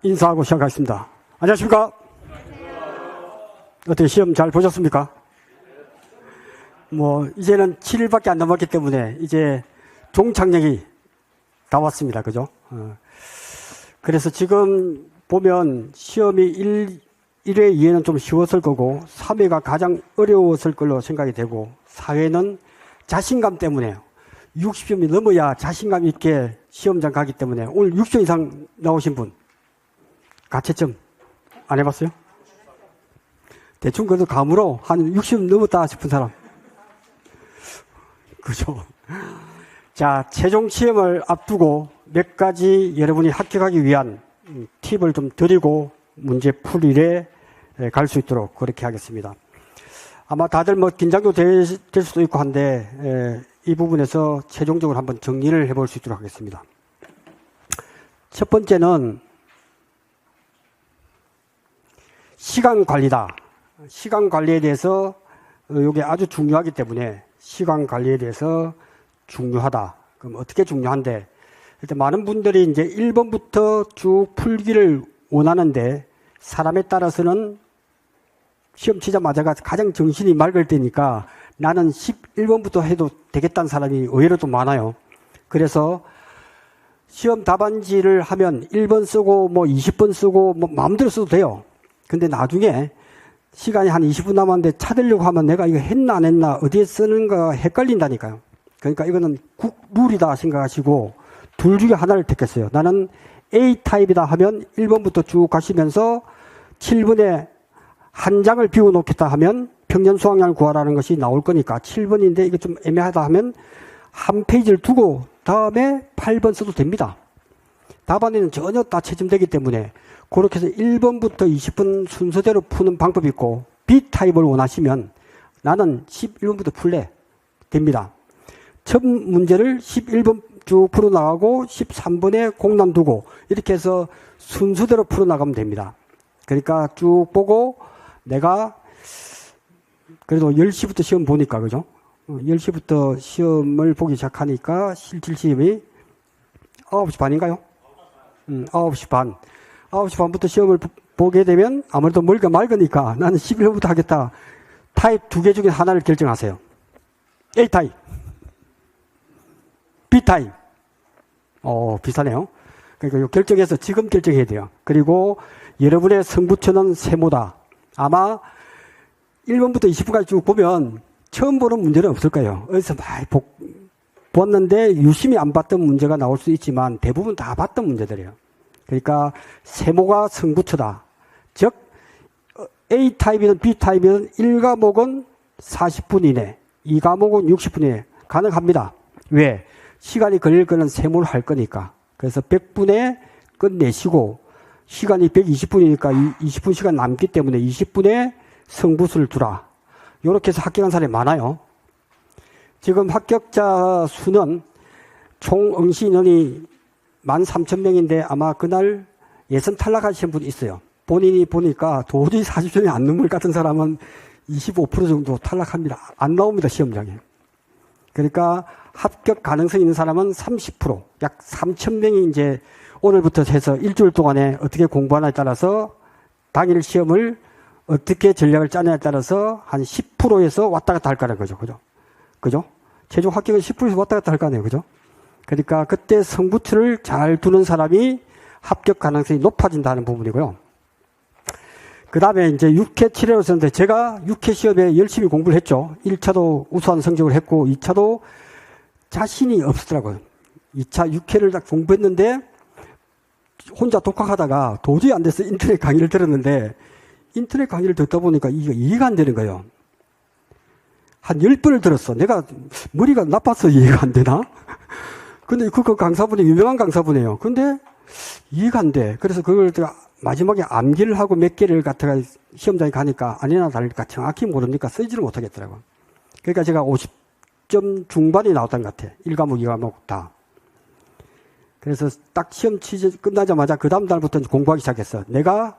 인사하고 시작하겠습니다. 안녕하십니까? 어떻게 시험 잘 보셨습니까? 이제는 7일밖에 안 남았기 때문에 이제 종착역이 다 왔습니다. 그죠? 그래서 지금 보면 시험이 1회, 2회는 좀 쉬웠을 거고 3회가 가장 어려웠을 걸로 생각이 되고 4회는 자신감 때문에 60점이 넘어야 자신감 있게 시험장 가기 때문에 오늘 60점 이상 나오신 분 가채점 안 해봤어요? 대충 그래도 감으로 한 60점 넘었다 싶은 사람. 그죠? 자, 최종 시험을 앞두고 몇 가지 여러분이 합격하기 위한 팁을 좀 드리고 문제 풀이에 갈 수 있도록 그렇게 하겠습니다. 아마 다들 긴장도 될 수도 있고 한데 이 부분에서 최종적으로 한번 정리를 해볼 수 있도록 하겠습니다. 첫 번째는 시간 관리다. 시간 관리에 대해서 이게 아주 중요하기 때문에 시간 관리에 대해서 중요하다. 그럼 어떻게 중요한데? 일단 많은 분들이 이제 1번부터 쭉 풀기를 원하는데 사람에 따라서는 시험 치자마자가 가장 정신이 맑을 때니까 나는 11번부터 해도 되겠다는 사람이 의외로 또 많아요. 그래서 시험 답안지를 하면 1번 쓰고 20번 쓰고 마음대로 써도 돼요. 근데 나중에 시간이 한 20분 남았는데 찾으려고 하면 내가 이거 했나 안 했나 어디에 쓰는가 헷갈린다니까요. 그러니까 이거는 룰이다 생각하시고 둘 중에 하나를 택했어요. 나는 A타입이다 하면 1번부터 쭉 가시면서 7번에 한 장을 비워놓겠다 하면 평년 수학량을 구하라는 것이 나올 거니까 7번인데 이게 좀 애매하다 하면 한 페이지를 두고 다음에 8번 써도 됩니다. 답안에는 전혀 다 채점되기 때문에 그렇게 해서 1번부터 20번 순서대로 푸는 방법이 있고 B타입을 원하시면 나는 11번부터 풀래 됩니다. 첫 문제를 11번 쭉 풀어나가고 13번에 공란 두고 이렇게 해서 순서대로 풀어나가면 됩니다. 그러니까 쭉 보고 내가 그래도 10시부터 시험 보니까 그죠? 10시부터 시험을 보기 시작하니까 실질 시험이 9시 반인가요? 9시 반. 9시 반부터 시험을 보게 되면 아무래도 머리가 맑으니까 나는 11번부터 하겠다. 타입 두 개 중에 하나를 결정하세요. A타입. B타입. 비슷하네요. 그러니까 결정해서 지금 결정해야 돼요. 그리고 여러분의 승부처는 세모다. 아마 1번부터 20번까지 쭉 보면 처음 보는 문제는 없을 거예요. 어디서 많이 보았는데 유심히 안 봤던 문제가 나올 수 있지만 대부분 다 봤던 문제들이에요. 그러니까 세모가 승부처다. 즉 A타입이든 B타입이든 1과목은 40분 이내, 2과목은 60분 이내 가능합니다. 왜? 시간이 걸릴 거는 세모를 할 거니까. 그래서 100분에 끝내시고 시간이 120분이니까 20분 시간 남기 때문에 20분에 승부수를 두라. 이렇게 해서 합격한 사람이 많아요. 지금 합격자 수는 총 응시 인원이 13,000명인데 아마 그날 예선 탈락하신 분이 있어요. 본인이 보니까 도저히 40점이 안 넘을 것 같은 사람은 25% 정도 탈락합니다. 안 나옵니다, 시험장에. 그러니까 합격 가능성이 있는 사람은 30%, 약 3,000명이 이제 오늘부터 해서 일주일 동안에 어떻게 공부하냐에 따라서 당일 시험을 어떻게 전략을 짜냐에 따라서 한 10%에서 왔다 갔다 할 거라는 거죠. 그죠? 최종 합격은 10%에서 왔다 갔다 할 거 아니에요. 그죠? 그러니까 그때 승부처를 잘 두는 사람이 합격 가능성이 높아진다는 부분이고요. 그 다음에 이제 6회, 7회로 썼는데 제가 6회 시험에 열심히 공부를 했죠. 1차도 우수한 성적을 했고 2차도 자신이 없었더라고요. 2차 6회를 딱 공부했는데 혼자 독학하다가 도저히 안 돼서 인터넷 강의를 들었는데 인터넷 강의를 듣다 보니까 이게 이해가 안 되는 거예요. 한 10번을 들었어. 내가 머리가 나빠서 이해가 안 되나? 근데 그 강사분이 유명한 강사분이에요. 근데 이해가 안 돼. 그래서 그걸 제가 마지막에 암기를 하고 몇 개를 갖다가 시험장에 가니까 아니나 다를까 정확히 모르니까 쓰지를 못하겠더라고요. 그러니까 제가 50점 중반이 나왔던 것 같아. 1과목, 2과목 다. 그래서 딱 시험 끝나자마자 그 다음 달부터 공부하기 시작했어. 내가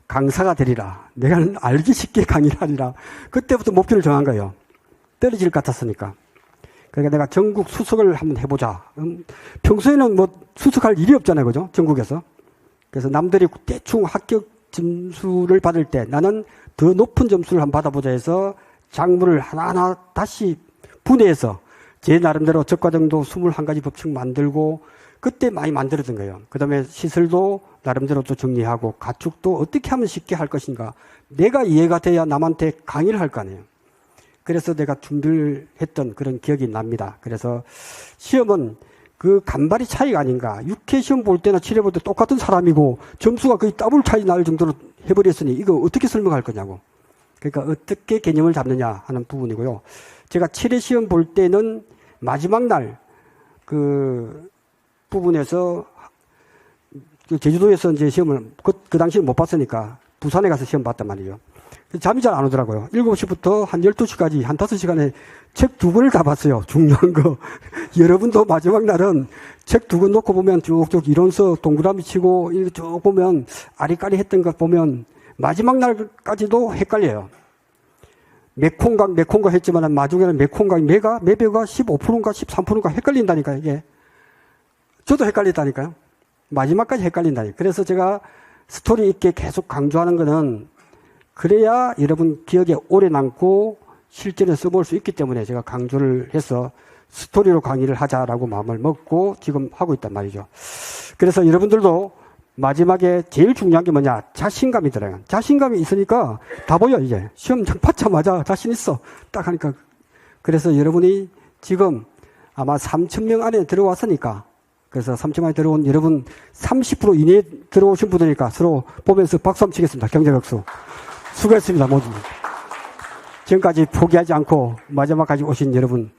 강사가 되리라. 내가 알기 쉽게 강의를 하리라. 그때부터 목표를 정한 거예요. 떨어질 것 같았으니까. 그러니까 내가 전국 수석을 한번 해보자. 평소에는 수석할 일이 없잖아요. 그죠? 전국에서. 그래서 남들이 대충 합격 점수를 받을 때 나는 더 높은 점수를 한번 받아보자 해서 작물을 하나하나 다시 분해해서 제 나름대로 적과정도 21가지 법칙 만들고 그때 많이 만들었던 거예요. 그 다음에 시설도 나름대로 또 정리하고 가축도 어떻게 하면 쉽게 할 것인가. 내가 이해가 돼야 남한테 강의를 할 거 아니에요. 그래서 내가 준비를 했던 그런 기억이 납니다. 그래서 시험은 그 간발의 차이가 아닌가. 6회 시험 볼 때나 7회 볼 때 똑같은 사람이고 점수가 거의 더블 차이 날 정도로 해버렸으니 이거 어떻게 설명할 거냐고. 그러니까 어떻게 개념을 잡느냐 하는 부분이고요. 제가 7회 시험 볼 때는 마지막 날 그 부분에서 제주도에서 이제 시험을 그 당시에 못 봤으니까 부산에 가서 시험 봤단 말이에요. 잠이 잘 안 오더라고요. 7시부터 한 12시까지 한 5시간에 책 2권을 다 봤어요. 중요한 거. 여러분도 마지막 날은 책 2권 놓고 보면 쭉쭉 이론서 동그라미 치고 이렇게 쭉 보면 아리까리 했던 것 보면 마지막 날까지도 헷갈려요. 메콩각 했지만 마중에는 메콩각 매배가 15%인가 13%인가 헷갈린다니까요. 이게. 저도 헷갈린다니까요. 마지막까지 헷갈린다니까요. 그래서 제가 스토리 있게 계속 강조하는 거는 그래야 여러분 기억에 오래 남고 실전에 써볼 수 있기 때문에 제가 강조를 해서 스토리로 강의를 하자라고 마음을 먹고 지금 하고 있단 말이죠. 그래서 여러분들도 마지막에 제일 중요한 게 뭐냐? 자신감이 들어요. 자신감이 있으니까 다 보여, 이제. 시험 받자마자 자신 있어. 딱 하니까. 그래서 여러분이 지금 아마 3,000명 안에 들어왔으니까 그래서 3,000명 안에 들어온 여러분 30% 이내에 들어오신 분이니까 서로 보면서 박수 한번 치겠습니다. 경제박수. 수고했습니다, 모두. 지금까지 포기하지 않고 마지막까지 오신 여러분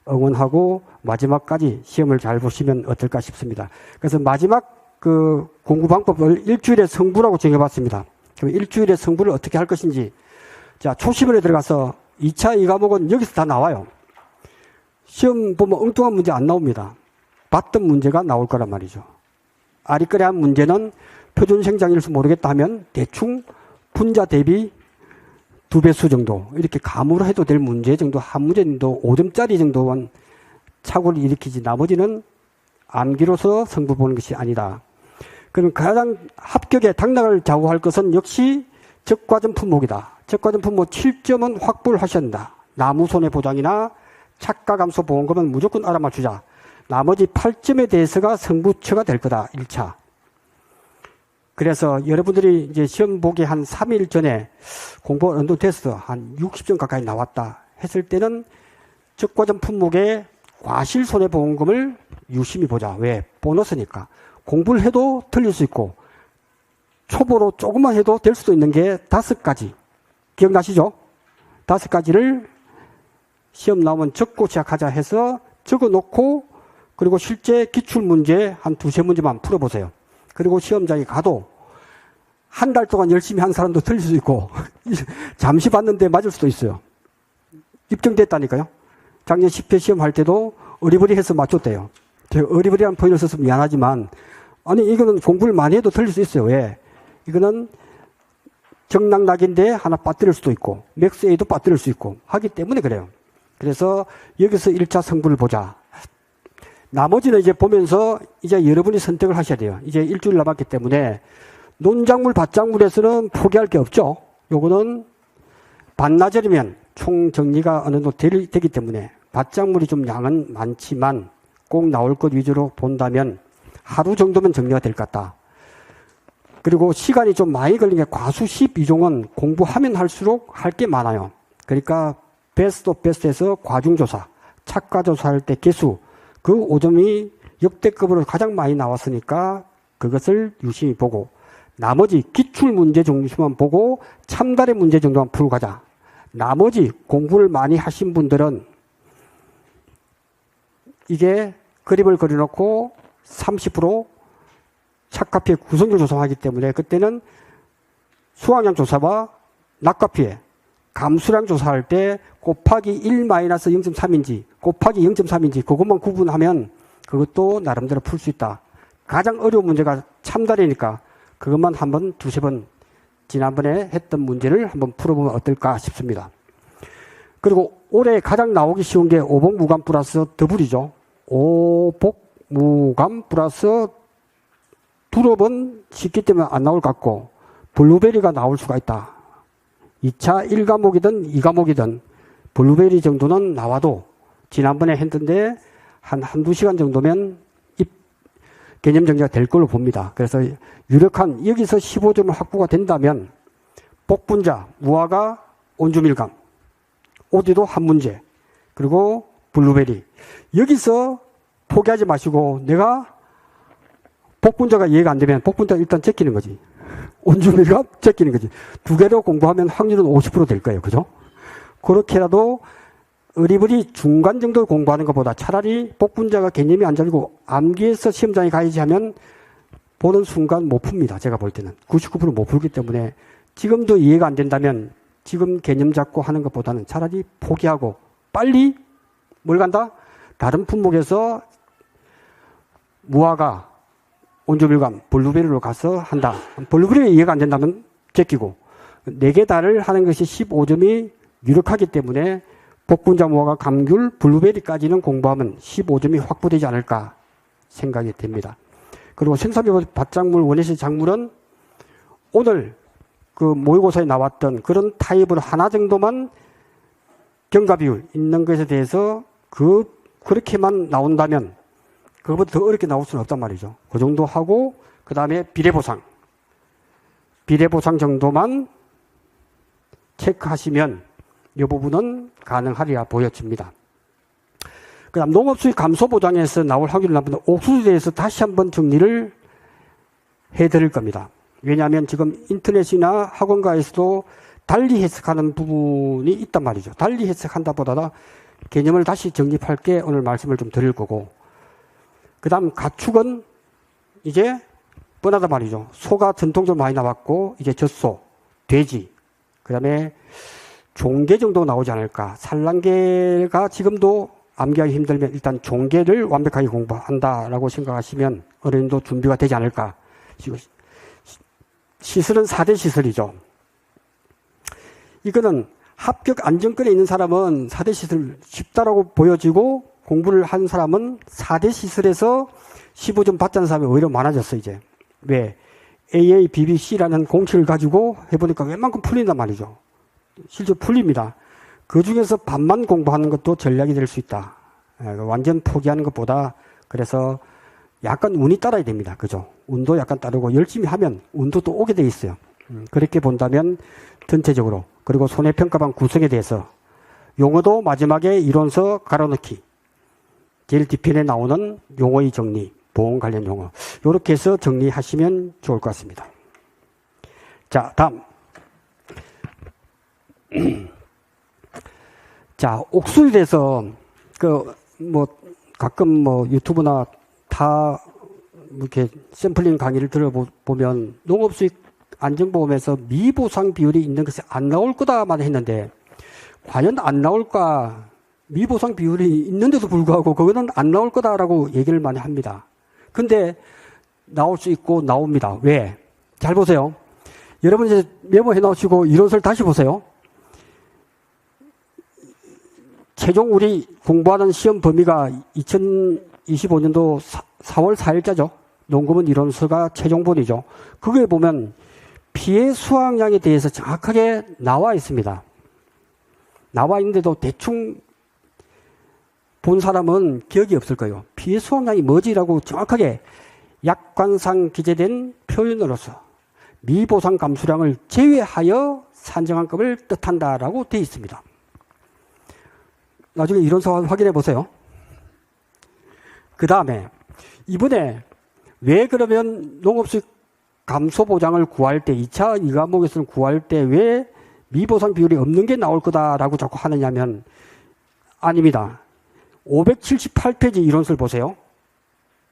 응원하고 마지막까지 시험을 잘 보시면 어떨까 싶습니다. 그래서 마지막 그 공부 방법을 일주일의 성부라고 정해봤습니다. 그럼 일주일의 성부를 어떻게 할 것인지. 자, 초시본에 들어가서 2차 2과목은 여기서 다 나와요. 시험 보면 엉뚱한 문제 안 나옵니다. 봤던 문제가 나올 거란 말이죠. 아리까리한 문제는 표준 생장일수 모르겠다 하면 대충 분자 대비 2배수 정도 이렇게 감으로 해도 될 문제 정도 한 문제 정도 5점짜리 정도만 착오를 일으키지 나머지는 암기로서 성부 보는 것이 아니다. 그럼 가장 합격에 당락을 좌우할 것은 역시 적과점 품목이다. 적과점 품목 7점은 확보를 하셔야 한다. 나무 손해보장이나 착가감소 보험금은 무조건 알아맞추자. 나머지 8점에 대해서가 성부처가 될 거다. 1차. 그래서 여러분들이 이제 시험 보기 한 3일 전에 공부 어느 정도 됐어. 한 60점 가까이 나왔다. 했을 때는 적과점 품목의 과실 손해보험금을 유심히 보자. 왜? 보너스니까. 공부를 해도 틀릴 수 있고 초보로 조금만 해도 될 수도 있는 게 5가지. 기억나시죠? 5가지를 시험 나오면 적고 시작하자 해서 적어놓고 그리고 실제 기출문제 한 2-3문제만 풀어보세요. 그리고 시험장에 가도 한 달 동안 열심히 한 사람도 틀릴 수 있고 잠시 봤는데 맞을 수도 있어요. 입증됐다니까요. 작년 10회 시험할 때도 어리버리해서 맞췄대요. 제가 어리버리한 표현을 써서 미안하지만 아니 이거는 공부를 많이 해도 틀릴 수 있어요. 왜? 이거는 정낙낙인데 하나 빠뜨릴 수도 있고 맥스 A도 빠뜨릴 수 있고 하기 때문에 그래요. 그래서 여기서 1차 성분을 보자. 나머지는 이제 보면서 이제 여러분이 선택을 하셔야 돼요. 이제 일주일 남았기 때문에 논작물, 밭작물에서는 포기할 게 없죠. 요거는 반나절이면 총 정리가 어느 정도 되기 때문에 밭작물이 좀 양은 많지만 꼭 나올 것 위주로 본다면 하루 정도면 정리가 될 것 같다. 그리고 시간이 좀 많이 걸린 게 과수 12종은 공부하면 할수록 할 게 많아요. 그러니까 베스트 오브 베스트에서 과중조사, 착과조사할 때 개수, 그 5점이 역대급으로 가장 많이 나왔으니까 그것을 유심히 보고 나머지 기출문제 정도만 보고 참달의 문제 정도만 풀고 가자. 나머지 공부를 많이 하신 분들은 이게 그림을 그려놓고 30% 착과피해 구성률 조사하기 때문에 그때는 수확량 조사와 낙과피해 감수량 조사할 때 곱하기 1-0.3인지 곱하기 0.3인지 그것만 구분하면 그것도 나름대로 풀 수 있다. 가장 어려운 문제가 참달이니까 그것만 한번 2-3번 지난번에 했던 문제를 한번 풀어보면 어떨까 싶습니다. 그리고 올해 가장 나오기 쉬운 게 오복무감 플러스 더블이죠. 오복무감 플러스 두릅은 식기 때문에 안 나올 것 같고 블루베리가 나올 수가 있다. 2차 1과목이든 2과목이든 블루베리 정도는 나와도 지난번에 했던데 한두 시간 정도면 개념 정리가 될 걸로 봅니다. 그래서 유력한 여기서 15점 확보가 된다면 복분자, 무화과, 온주밀감, 오디도 한 문제, 그리고 블루베리. 여기서 포기하지 마시고 내가 복분자가 이해가 안 되면 복분자 일단 제끼는 거지. 온주밀감 제끼는 거지. 두 개로 공부하면 확률은 50% 될 거예요. 그죠? 그렇게라도 어리버리 중간 정도 공부하는 것보다 차라리 복분자가 개념이 안 잡히고 암기해서 시험장에 가야지 하면 보는 순간 못 풉니다. 제가 볼 때는. 99% 못 풀기 때문에 지금도 이해가 안 된다면 지금 개념 잡고 하는 것보다는 차라리 포기하고 빨리 뭘 간다? 다른 품목에서 무화과, 온주밀감, 블루베리로 가서 한다. 블루베리 이해가 안 된다면 제끼고 4개 다를 하는 것이 15점이 유력하기 때문에 복분자, 무화과, 감귤, 블루베리까지는 공부하면 15점이 확보되지 않을까 생각이 됩니다. 그리고 생사bio 밭작물, 원예시 작물은 오늘 그 모의고사에 나왔던 그런 타입으로 하나 정도만 경과비율 있는 것에 대해서 그렇게만 나온다면 그것보다 더 어렵게 나올 수는 없단 말이죠. 그 정도 하고 그 다음에 비례보상 정도만 체크하시면 이 부분은 가능하리라 보여집니다. 그 다음 농업수익 감소보장에서 나올 확률을 한번 옥수수에 대해서 다시 한번 정리를 해드릴 겁니다. 왜냐하면 지금 인터넷이나 학원가에서도 달리 해석하는 부분이 있단 말이죠. 달리 해석한다 보다 개념을 다시 정립할 게 오늘 말씀을 좀 드릴 거고, 그 다음 가축은 이제 뻔하단 말이죠. 소가 전통적으로 많이 나왔고 이제 젖소, 돼지, 그 다음에 종개 정도 나오지 않을까. 산란계가 지금도 암기하기 힘들면 일단 종개를 완벽하게 공부한다라고 생각하시면 어느 정도 준비가 되지 않을까. 시설은 4대 시설이죠. 이거는 합격 안정권에 있는 사람은 4대 시설 쉽다라고 보여지고 공부를 한 사람은 4대 시설에서 15점 받자는 사람이 오히려 많아졌어 이제. 왜? AA, BBC라는 공식을 가지고 해보니까 웬만큼 풀린단 말이죠. 실제 풀립니다. 그 중에서 반만 공부하는 것도 전략이 될 수 있다. 완전 포기하는 것보다 그래서 약간 운이 따라야 됩니다. 그죠? 운도 약간 따르고 열심히 하면 운도 또 오게 돼 있어요. 그렇게 본다면 전체적으로 그리고 손해평가방 구성에 대해서 용어도 마지막에 이론서 갈아넣기 제일 뒤편에 나오는 용어의 정리 보험 관련 용어 이렇게 해서 정리하시면 좋을 것 같습니다. 자, 다음 자, 옥수수에 대해서 가끔 유튜브나 다 이렇게 샘플링 강의를 들어보면 농업수익 안정보험에서 미보상 비율이 있는 것이 안 나올 거다만 했는데 과연 안 나올까? 미보상 비율이 있는데도 불구하고 그거는 안 나올 거다라고 얘기를 많이 합니다. 근데 나올 수 있고 나옵니다. 왜? 잘 보세요. 여러분 이제 메모해 놓으시고 이론서를 다시 보세요. 최종 우리 공부하는 시험 범위가 2025년도 4월 4일자죠. 농구문 이론서가 최종본이죠. 그거에 보면 피해 수확량에 대해서 정확하게 나와 있습니다. 나와 있는데도 대충 본 사람은 기억이 없을 거예요. 피해 수확량이 뭐지라고 정확하게 약관상 기재된 표현으로서 미보상 감수량을 제외하여 산정한 급을 뜻한다라고 되어 있습니다. 나중에 이론서 확인해 보세요. 그 다음에 이번에 왜 그러면 농업수익 감소보장을 구할 때 2차 2과목에서는 구할 때 왜 미보상 비율이 없는 게 나올 거다라고 자꾸 하느냐면 아닙니다. 578페이지 이론서를 보세요.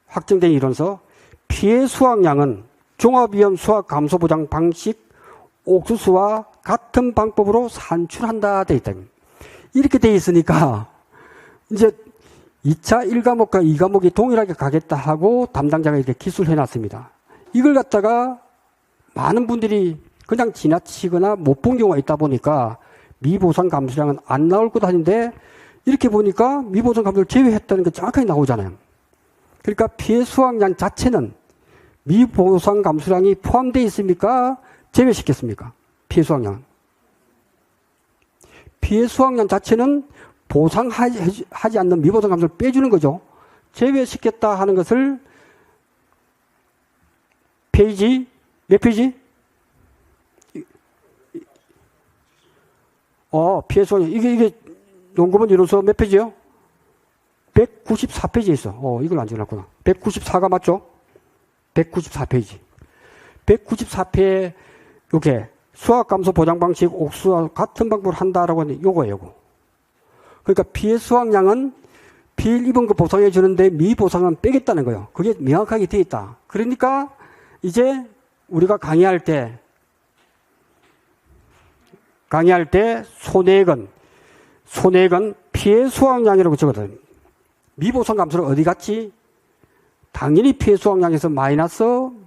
확정된 이론서 피해 수확량은 종합위험 수확 감소보장 방식 옥수수와 같은 방법으로 산출한다 돼 있다. 이렇게 돼 있으니까 이제 2차 1과목과 2과목이 동일하게 가겠다 하고 담당자가 이렇게 기술해 놨습니다. 이걸 갖다가 많은 분들이 그냥 지나치거나 못 본 경우가 있다 보니까 미보상 감수량은 안 나올 거다 하는데 이렇게 보니까 미보상 감수를 제외했다는 게 정확하게 나오잖아요. 그러니까 피해 수확량 자체는 미보상 감수량이 포함되어 있습니까? 제외시켰습니까? 피해 수확량. 피해 수확량 자체는 보상하지 않는 미보상 감수를 빼주는 거죠. 제외시켰다 하는 것을 페이지, 몇 페이지? 피해 수확량. 이게 논문은 이로써 몇 페이지요? 194페이지에 있어. 이걸 안 적어놨구나. 194가 맞죠? 194페이지. 194페이지에 이렇게 수확감소 보장 방식 옥수와 같은 방법을 한다라고 하는 요거예요, 요거. 그러니까 피해 수확량은 피해를 입은 거 보상해 주는데 미보상은 빼겠다는 거예요. 그게 명확하게 되어 있다. 그러니까 이제 우리가 강의할 때 손해액은 피해 수확량이라고 적거든. 미보상 감소를 어디 갔지? 당연히 피해 수확량에서 마이너스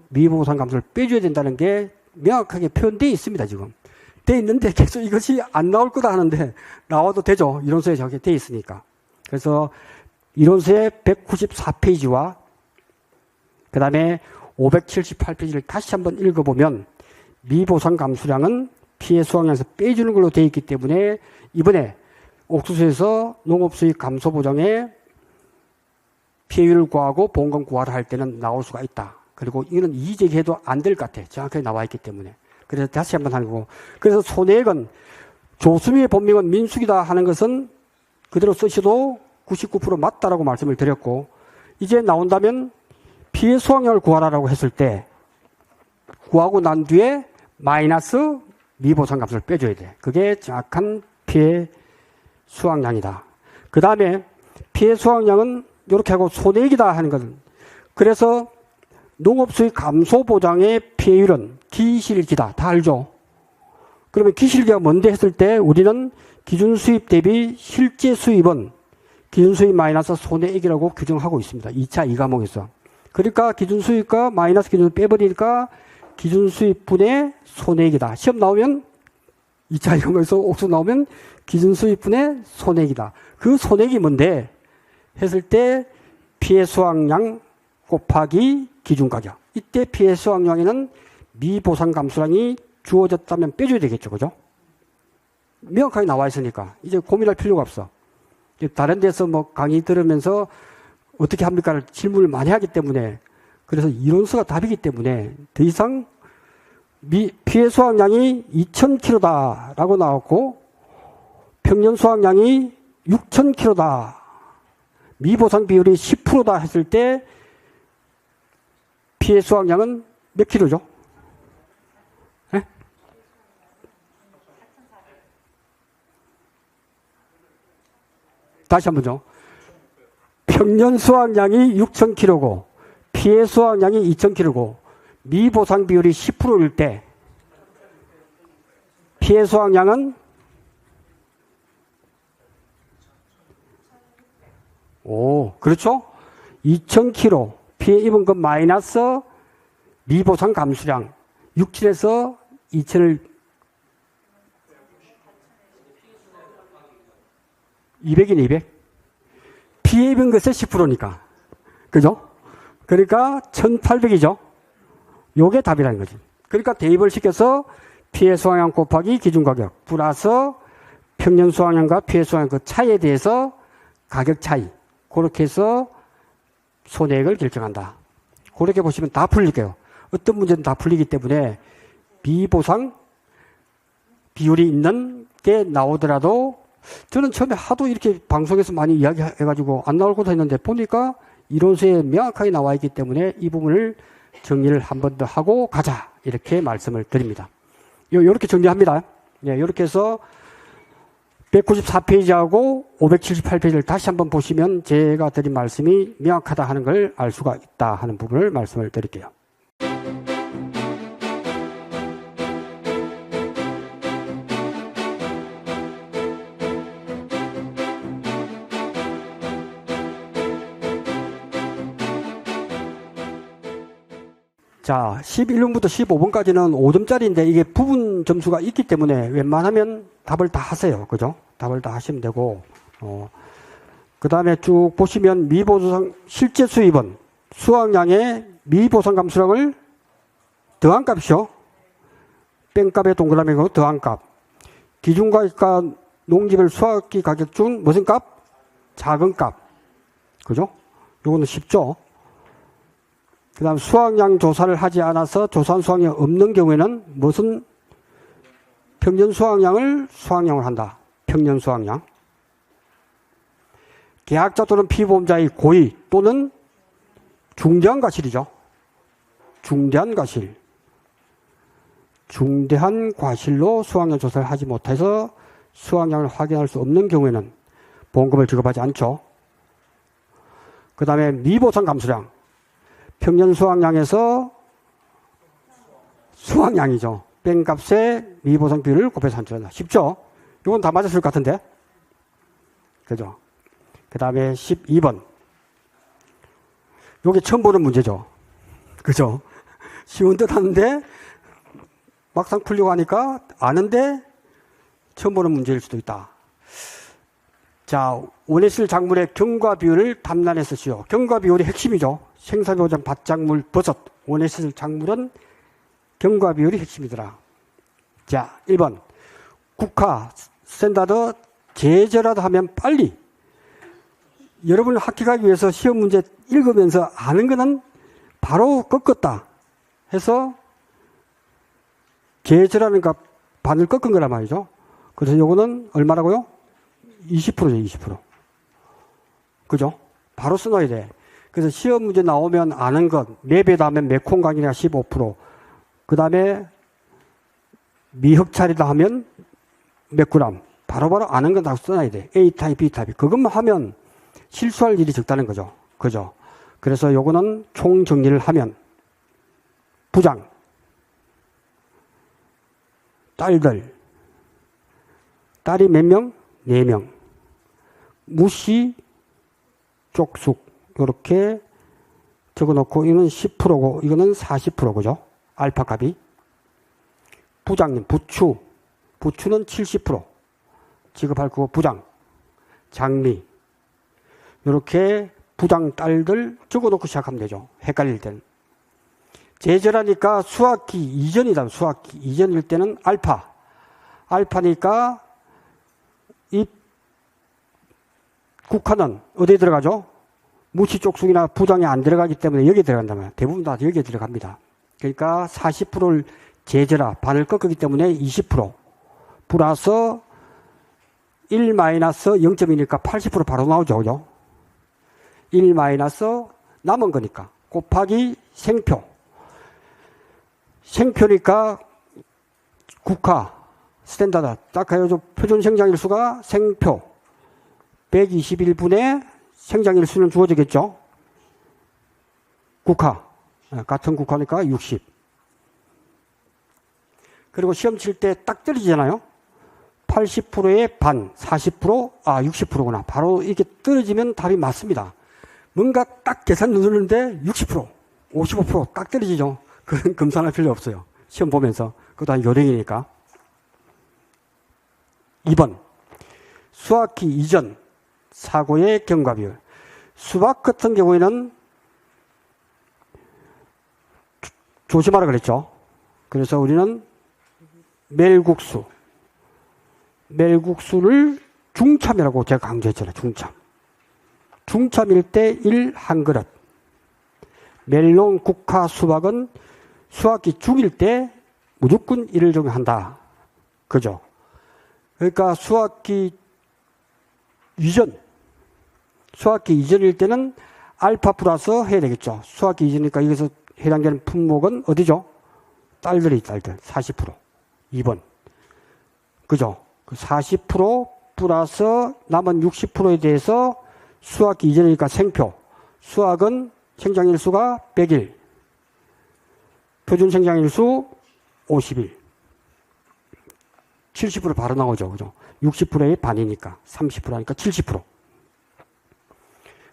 미보상 감소를 빼줘야 된다는 게 명확하게 표현되어 있습니다, 지금. 되어 있는데 계속 이것이 안 나올 거다 하는데 나와도 되죠. 이론서에 저게 되어 있으니까. 그래서 이론서의 194페이지와 그 다음에 578페이지를 다시 한번 읽어보면 미보상 감수량은 피해 수확량에서 빼주는 걸로 되어 있기 때문에 이번에 옥수수에서 농업수익 감소 보장에 피해율을 구하고 보험금 구하를 할 때는 나올 수가 있다. 그리고 이거는 이의제기해도 안 될 것 같아. 정확하게 나와 있기 때문에. 그래서 다시 한번 하고. 그래서 손해액은 조수미의 본명은 민숙이다 하는 것은 그대로 쓰셔도 99% 맞다라고 말씀을 드렸고, 이제 나온다면 피해 수확량을 구하라라고 했을 때 구하고 난 뒤에 마이너스 미보상 값을 빼줘야 돼. 그게 정확한 피해 수확량이다. 그 다음에 피해 수확량은 이렇게 하고 손해액이다 하는 것은, 그래서 농업수익 감소 보장의 피해율은 기실기다. 다 알죠? 그러면 기실기가 뭔데 했을 때 우리는 기준 수입 대비 실제 수입은 기준 수입 마이너스 손해액이라고 규정하고 있습니다. 2차 2과목에서. 그러니까 기준 수입과 마이너스 기준을 빼버리니까 기준 수입분의 손해액이다. 시험 나오면 2차 2과목에서 옥수 나오면 기준 수입분의 손해액이다. 그 손해액이 뭔데 했을 때 피해 수확량 곱하기 기준가격. 이때 피해 수확량에는 미보상 감수량이 주어졌다면 빼줘야 되겠죠. 그죠? 명확하게 나와 있으니까 이제 고민할 필요가 없어. 다른 데서 뭐 강의 들으면서 어떻게 합니까? 질문을 많이 하기 때문에, 그래서 이론서가 답이기 때문에 더 이상 피해 수확량이 2,000kg다 라고 나왔고 평년 수확량이 6,000kg다. 미보상 비율이 10%다 했을 때 피해 수확량은 몇 킬로죠? 네? 다시 한 번요. 평년 수확량이 6,000kg고 피해 수확량이 2,000kg고 미보상 비율이 10%일 때 피해 수확량은 그렇죠? 2,000kg 피해 입은 것 마이너스 미보상 감수량 6,7에서 2,000을 200이네 200. 피해 입은 것의 10%니까. 그죠? 그러니까 1,800이죠. 요게 답이라는 거지. 그러니까 대입을 시켜서 피해 수확량 곱하기 기준가격 플러스 평년 수확량과 피해 수확량 그 차이에 대해서 가격 차이. 그렇게 해서 손해액을 결정한다. 그렇게 보시면 다 풀릴게요. 어떤 문제는 다 풀리기 때문에 미보상 비율이 있는 게 나오더라도 저는 처음에 하도 이렇게 방송에서 많이 이야기해가지고 안 나올 것도 했는데 보니까 이론서에 명확하게 나와 있기 때문에 이 부분을 정리를 한 번 더 하고 가자. 이렇게 말씀을 드립니다. 요렇게 정리합니다. 네, 요렇게 해서 194페이지하고 578페이지를 다시 한번 보시면 제가 드린 말씀이 명확하다 하는 걸 알 수가 있다 하는 부분을 말씀을 드릴게요. 자, 11번부터 15번까지는 5점짜리인데 이게 부분 점수가 있기 때문에 웬만하면 답을 다 하세요. 그죠? 답을 다 하시면 되고, 그 다음에 쭉 보시면 미보상 실제 수입은 수확량의 미보상감수량을 더한 값이죠. 뺀값에 동그라미고 더한 값. 기준가격과 농지별 수확기 가격 중 무슨 값? 작은 값. 그죠? 요거는 쉽죠. 그 다음 수확량 조사를 하지 않아서 조사한 수확량이 없는 경우에는 무슨 평년 수확량을 한다. 평년 수확량. 계약자 또는 피보험자의 고의 또는 중대한 과실이죠. 중대한 과실. 중대한 과실로 수확량 조사를 하지 못해서 수확량을 확인할 수 없는 경우에는 보험금을 지급하지 않죠. 그 다음에 미보상 감수량. 평년 수확량에서 수확량이죠. 뺀 값에 미보상 비율을 곱해서 산출한다. 쉽죠? 이건 다 맞았을 것 같은데. 그죠? 그 다음에 12번. 요게 처음 보는 문제죠. 그죠? 쉬운 듯 하는데 막상 풀려고 하니까 아는데 처음 보는 문제일 수도 있다. 자, 원예실 작물의 경과 비율을 탐란해 쓰시오. 경과 비율이 핵심이죠. 생산보장 밭작물 버섯. 원예실 작물은 경과 비율이 핵심이더라. 자, 1번. 국화, 스탠다드, 제절하다 하면 빨리. 여러분 학교 가기 위해서 시험 문제 읽으면서 아는 거는 바로 꺾었다 해서 제절하는 값 반을 꺾은 거란 말이죠. 그래서 요거는 얼마라고요? 20%죠, 20%. 그죠? 바로 써놔야 돼. 그래서 시험 문제 나오면 아는 것, 매배다 하면 매콩강이나 15%. 그 다음에 미흡찰이다 하면 몇 그램. 바로바로 아는 건 다 써놔야 돼. A타입, B타입. 그것만 하면 실수할 일이 적다는 거죠. 그죠? 그래서 요거는 총 정리를 하면 부장, 딸들, 딸이 몇 명? 4명. 무시, 쪽숙 이렇게 적어놓고 이거는 10%고 이거는 40% 그죠? 알파 값이. 부장님, 부추는 70% 지급할 거고 부장, 장미 이렇게 부장 딸들 적어놓고 시작하면 되죠. 헷갈릴 때는. 제절하니까 수확기 이전이다. 수확기 이전일 때는 알파. 알파니까 이 국화는 어디에 들어가죠? 무시 쪽숙이나 부장에 안 들어가기 때문에 여기에 들어간단 말이에요. 대부분 다 여기에 들어갑니다. 그러니까 40%를 제절하, 반을 꺾기 때문에 20% 플러스 1 마이너스 0.2니까 80% 바로 나오죠. 그죠? 1 마이너스 남은 거니까 곱하기 생표. 생표니까 국화, 스탠다드. 딱 해서 표준 생장일수가 생표 121분의 생장일수는 주어지겠죠. 국화. 같은 국화니까 60. 그리고 시험 칠 때 딱 떨어지잖아요. 80%의 반, 40%, 60%구나. 바로 이렇게 떨어지면 답이 맞습니다. 뭔가 딱 계산 누르는데 60%, 55%딱 떨어지죠. 그건 금산할 필요 없어요. 시험 보면서. 그거 다 요령이니까. 2번. 수확기 이전 사고의 경과 비율. 수박 같은 경우에는 조심하라 그랬죠. 그래서 우리는 멜국수를 중참이라고 제가 강조했잖아요. 중참일 때 1 한 그릇. 멜론, 국화, 수박은 수확기 중일 때 무조건 1을 적용한다. 그죠? 그러니까 수확기 이전일 때는 알파 플러스 해야 되겠죠. 수확기 이전이니까 여기서 해당되는 품목은 어디죠? 딸들. 40%. 2번. 그죠? 40% 플러스 남은 60%에 대해서 수확기 이전이니까 생표. 수확은 생장일수가 100일. 표준 생장일수 50일. 70% 바로 나오죠. 그죠? 60%의 반이니까. 30% 하니까 70%.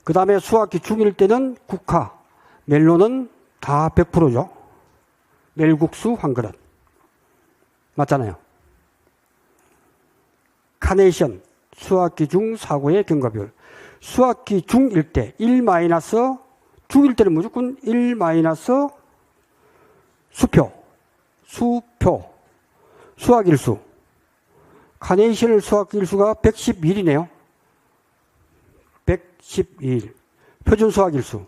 그 다음에 수확기 중일 때는 국화, 멜론은 다 100%죠. 멜국수 한 그릇. 맞잖아요. 카네이션, 수확기 중 사고의 경과 비율. 수확기 중일 때 1 마이너스 죽일 때는 무조건 1 마이너스 수표. 수학일수. 카네이션을 수학일수가 111이네요. 111. 표준 수학일수.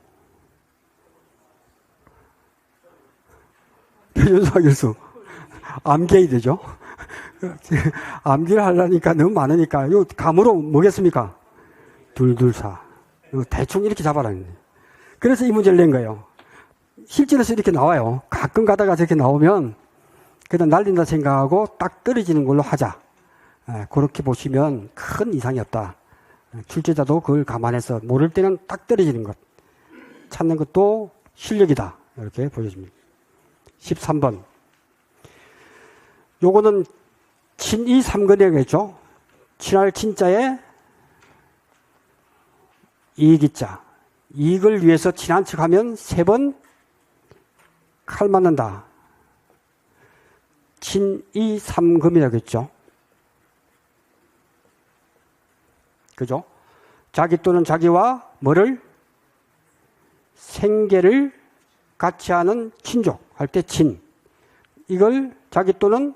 표준 수학일수. 암기해야 되죠. 암기를 하려니까 너무 많으니까, 요 감으로 뭐겠습니까? 2, 2, 4. 대충 이렇게 잡아라. 그래서 이 문제를 낸 거예요. 실전에서 이렇게 나와요. 가끔 가다가 저렇게 나오면, 그냥 날린다 생각하고 딱 떨어지는 걸로 하자. 그렇게 보시면 큰 이상이 없다. 출제자도 그걸 감안해서 모를 때는 딱 떨어지는 것. 찾는 것도 실력이다. 이렇게 보여집니다. 13번. 요거는 친이 삼근이라겠죠. 친할 친자에 이익이자. 이익을 위해서 친한 척 하면 3번 칼 맞는다. 친이 삼금이라고 했죠. 그죠? 자기 또는 자기와 뭐를? 생계를 같이 하는 친족 할 때 친. 이걸 자기 또는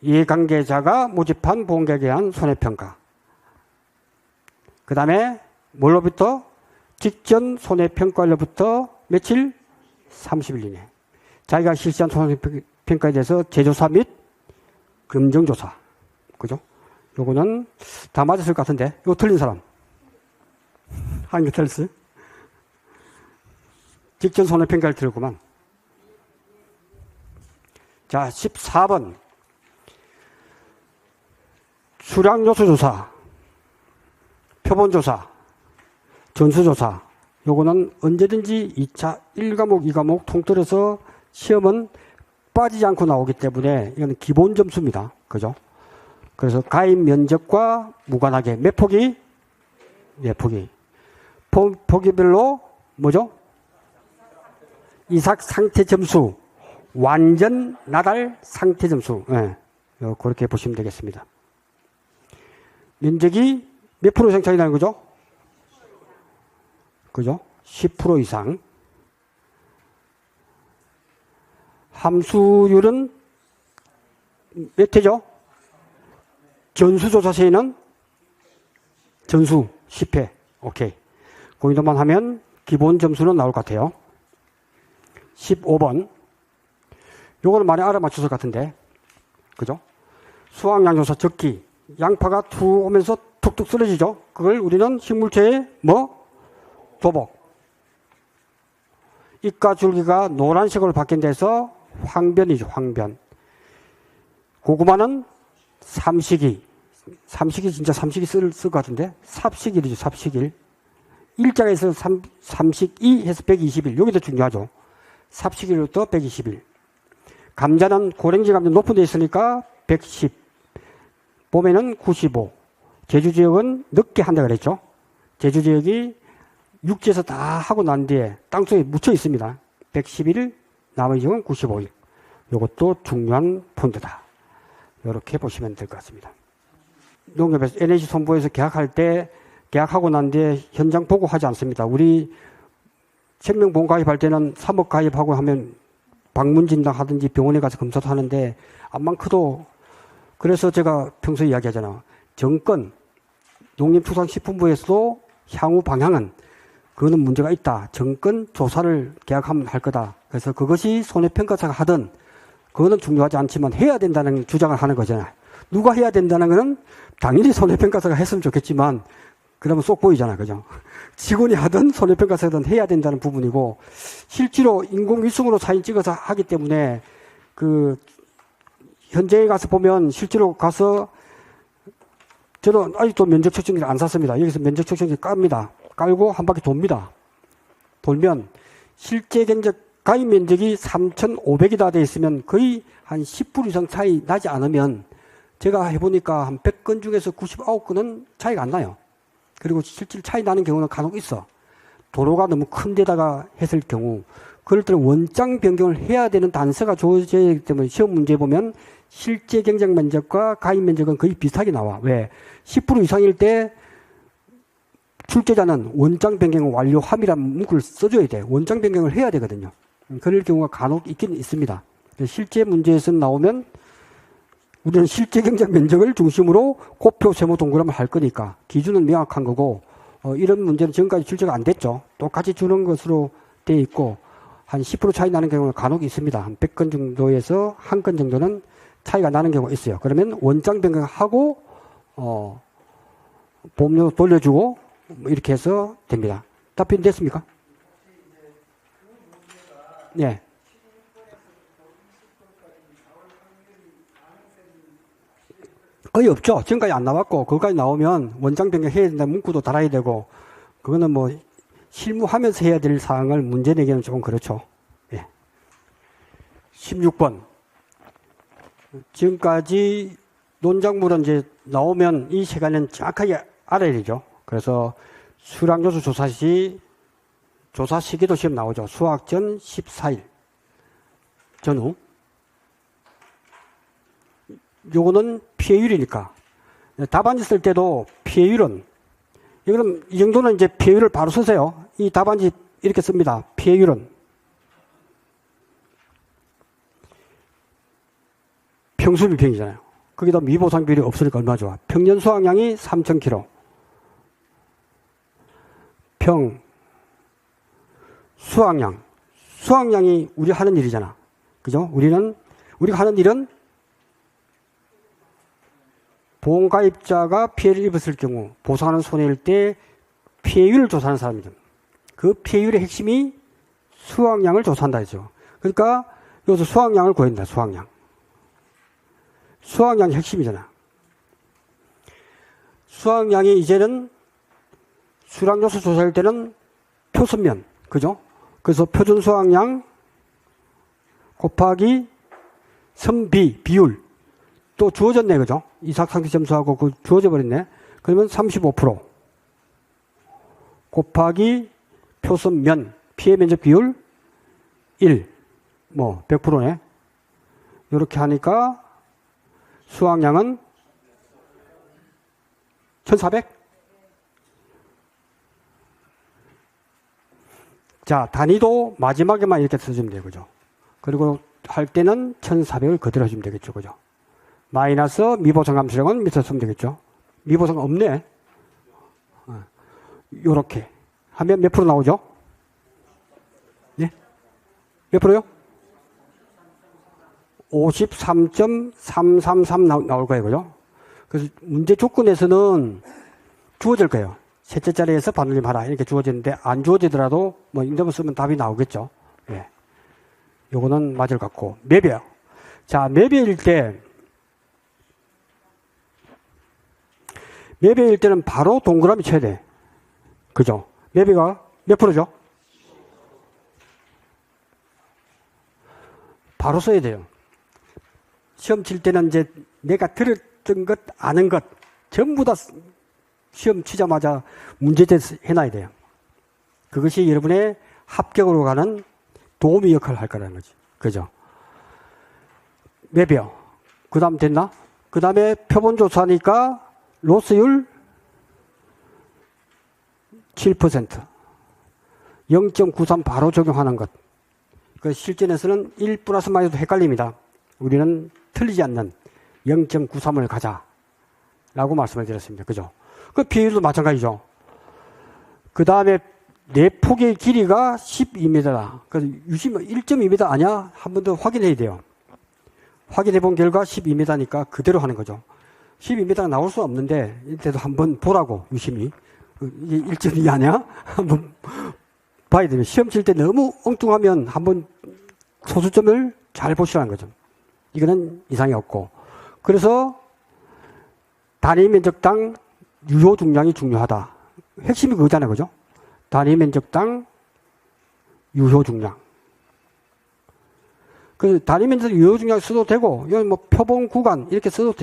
이해관계자가 모집한 보험계약에 대한 손해평가. 그 다음에 뭘로부터? 직전 손해평가로부터 며칠? 30일 이내. 자기가 실시한 손해평가에 대해서 재조사 및 검증조사. 그죠? 요거는 다 맞았을 것 같은데. 이거 틀린 사람. 한 개 틀렸어요? 직전 손해평가를 들었구만. 자, 14번. 수량요소조사, 표본조사, 전수조사. 요거는 언제든지 2차 1과목, 2과목 통틀어서 시험은 빠지지 않고 나오기 때문에 이거는 기본 점수입니다. 그죠? 그래서 가입 면적과 무관하게 몇 포기? 네 포기. 포기별로 뭐죠? 이삭 상태 점수, 완전 나달 상태 점수. 네. 그렇게 보시면 되겠습니다. 면적이 몇 프로 이상 차이 나는 거죠? 그죠? 10% 이상. 함수율은 몇 회죠? 전수조사 시에는 전수 10회. 오케이. 그 정도만 하면 기본 점수는 나올 것 같아요. 15번. 요거는 많이 알아맞혔을 것 같은데. 그죠? 수확량조사 적기. 양파가 툭 오면서 툭툭 쓰러지죠? 그걸 우리는 식물체의 뭐? 도복. 잎과 줄기가 노란색으로 바뀐 데서 황변이죠, 황변. 고구마는 삼식이. 삼식이 진짜 삼식이 쓸 것 같은데? 삽식일이죠, 삽식일. 일자가 있어서 삼식이 해서 120일. 여기도 중요하죠. 삽식일부터 120일. 감자는 고랭지 감자 높은 데 있으니까 110. 봄에는 95. 제주 지역은 늦게 한다 그랬죠. 제주 지역이 육지에서 다 하고 난 뒤에 땅속에 묻혀 있습니다. 111일, 나머지 지역은 95일. 이것도 중요한 폰트다. 이렇게 보시면 될 것 같습니다. 농협에서 NH 손보에서 계약할 때 계약하고 난 뒤에 현장 보고 하지 않습니다. 우리 생명보험 가입할 때는 3억 가입하고 하면 방문진단 하든지 병원에 가서 검사도 하는데 암만 커도 그래서 제가 평소에 이야기하잖아. 정권, 농림축산식품부에서도 향후 방향은 그거는 문제가 있다. 정권 조사를 계약하면 할 거다. 그래서 그것이 손해평가사가 하든 그거는 중요하지 않지만 해야 된다는 주장을 하는 거잖아요. 누가 해야 된다는 거는 당연히 손해평가사가 했으면 좋겠지만 그러면 쏙 보이잖아. 그죠? 직원이 하든 손해평가사든 해야 된다는 부분이고 실제로 인공위성으로 사진 찍어서 하기 때문에 그 현장에 가서 보면 실제로 가서 저는 아직도 면적 측정기를 안 샀습니다. 여기서 면적 측정기 깝니다. 깔고 한 바퀴 돕니다. 돌면 실제 견적 가입 면적이 3,500이 다 돼 있으면 거의 한 10% 이상 차이 나지 않으면 제가 해보니까 한 100건 중에서 99건은 차이가 안 나요. 그리고 실제로 차이 나는 경우는 간혹 있어. 도로가 너무 큰 데다가 했을 경우 그럴 때는 원장 변경을 해야 되는 단서가 주어져야 하기 때문에 시험 문제 보면 실제 경작 면적과 가입 면적은 거의 비슷하게 나와. 왜? 10% 이상일 때 출제자는 원장 변경 완료함이라는 문구를 써줘야 돼. 원장 변경을 해야 되거든요. 그럴 경우가 간혹 있긴 있습니다. 실제 문제에서 나오면 우리는 실제 경작 면적을 중심으로 곱표 세모 동그라미 할 거니까 기준은 명확한 거고, 이런 문제는 지금까지 출제가 안 됐죠. 똑같이 주는 것으로 돼 있고 한 10% 차이 나는 경우가 간혹 있습니다. 한 100건 정도에서 한 건 정도는 차이가 나는 경우가 있어요. 그러면 원장 변경하고 보험료 돌려주고 뭐 이렇게 해서 됩니다. 답변 됐습니까? 네. 거의 없죠. 지금까지 안 나왔고, 그거까지 나오면 원장 변경해야 된다 문구도 달아야 되고, 그거는 뭐 실무하면서 해야 될 사항을 문제 내기는 조금 그렇죠. 예. 16번. 지금까지 논작물은 이제 나오면 이 시간은 정확하게 알아야 되죠. 그래서 수량조수 조사 시, 조사 시기도 시험 나오죠. 수학 전 14일 전후. 요거는 피해율이니까. 답안지 쓸 때도 피해율은, 이거는 이 정도는 이제 피해율을 바로 쓰세요. 이 답안지 이렇게 씁니다. 피해율은 평수 비평이잖아요. 거기다 미보상 비율이 없으니까 얼마나 좋아. 평년 수확량이 3,000kg. 평 수확량. 수확량이 우리 하는 일이잖아. 그죠? 우리가 하는 일은 보험가입자가 피해를 입었을 경우 보상하는 손해일 때 피해율을 조사하는 사람이죠. 그 피해율의 핵심이 수확량을 조사한다 했죠. 그러니까 여기서 수확량을 구한다. 수확량. 수확량이 핵심이잖아. 수확량이 이제는 수량요소 조사할 때는 표선면, 그죠? 그래서 표준 수확량 곱하기 선비, 비율. 또 주어졌네, 그죠? 이삭상태 점수하고 그 주어져 버렸네. 그러면 35% 곱하기 표선면, 피해 면적 비율 1, 뭐 100%네. 이렇게 하니까 수확량은 1,400? 자, 단위도 마지막에만 이렇게 써주면 돼요, 그죠? 그리고 할 때는 1,400을 그대로 해주면 되겠죠, 그죠? 마이너스 미보상 감수량은 밑에서 쓰면 되겠죠? 미보상 없네. 요렇게 하면 몇 프로 나오죠? 네? 몇 프로요? 53.333 나올 거예요, 그죠? 그래서 문제 조건에서는 주어질 거예요. 셋째 자리에서 반올림 하라 이렇게 주어지는데 안 주어지더라도 뭐 인점을 쓰면 답이 나오겠죠. 예. 요거는 맞을 것 같고. 매별. 자, 매별일 때는 바로 동그라미 쳐야 돼. 그죠? 매별가 몇 프로죠? 바로 써야 돼요. 시험 칠 때는 이제 내가 들었던 것, 아는 것, 전부 다 시험 치자마자 문제집 해놔야 돼요. 그것이 여러분의 합격으로 가는 도움이 역할을 할 거라는 거지. 그죠? 매별. 그 다음 됐나? 그 다음에 표본조사니까 로스율 7%. 0.93 바로 적용하는 것. 그 실전에서는 1 플러스 마이너스도 헷갈립니다. 우리는 틀리지 않는 0.93을 가자. 라고 말씀을 드렸습니다. 그죠? 그 비율도 마찬가지죠. 그 다음에 내폭의 길이가 12m다. 그래서 유심 1.2m 아니야? 한 번 더 확인해야 돼요. 확인해 본 결과 12m니까 그대로 하는 거죠. 12m가 나올 수 없는데, 이때도 한번 보라고, 유심히. 이게 1.2 아니야? 한번 봐야 돼요. 시험 칠 때 너무 엉뚱하면 한번 소수점을 잘 보시라는 거죠. 이거는 이상이 없고. 그래서 단위 면적당 유효 중량이 중요하다. 핵심이 그거잖아요. 그죠? 단위 면적당 유효 중량. 그 단위 면적 유효 중량 써도 되고, 여기 뭐 표본 구간 이렇게 써도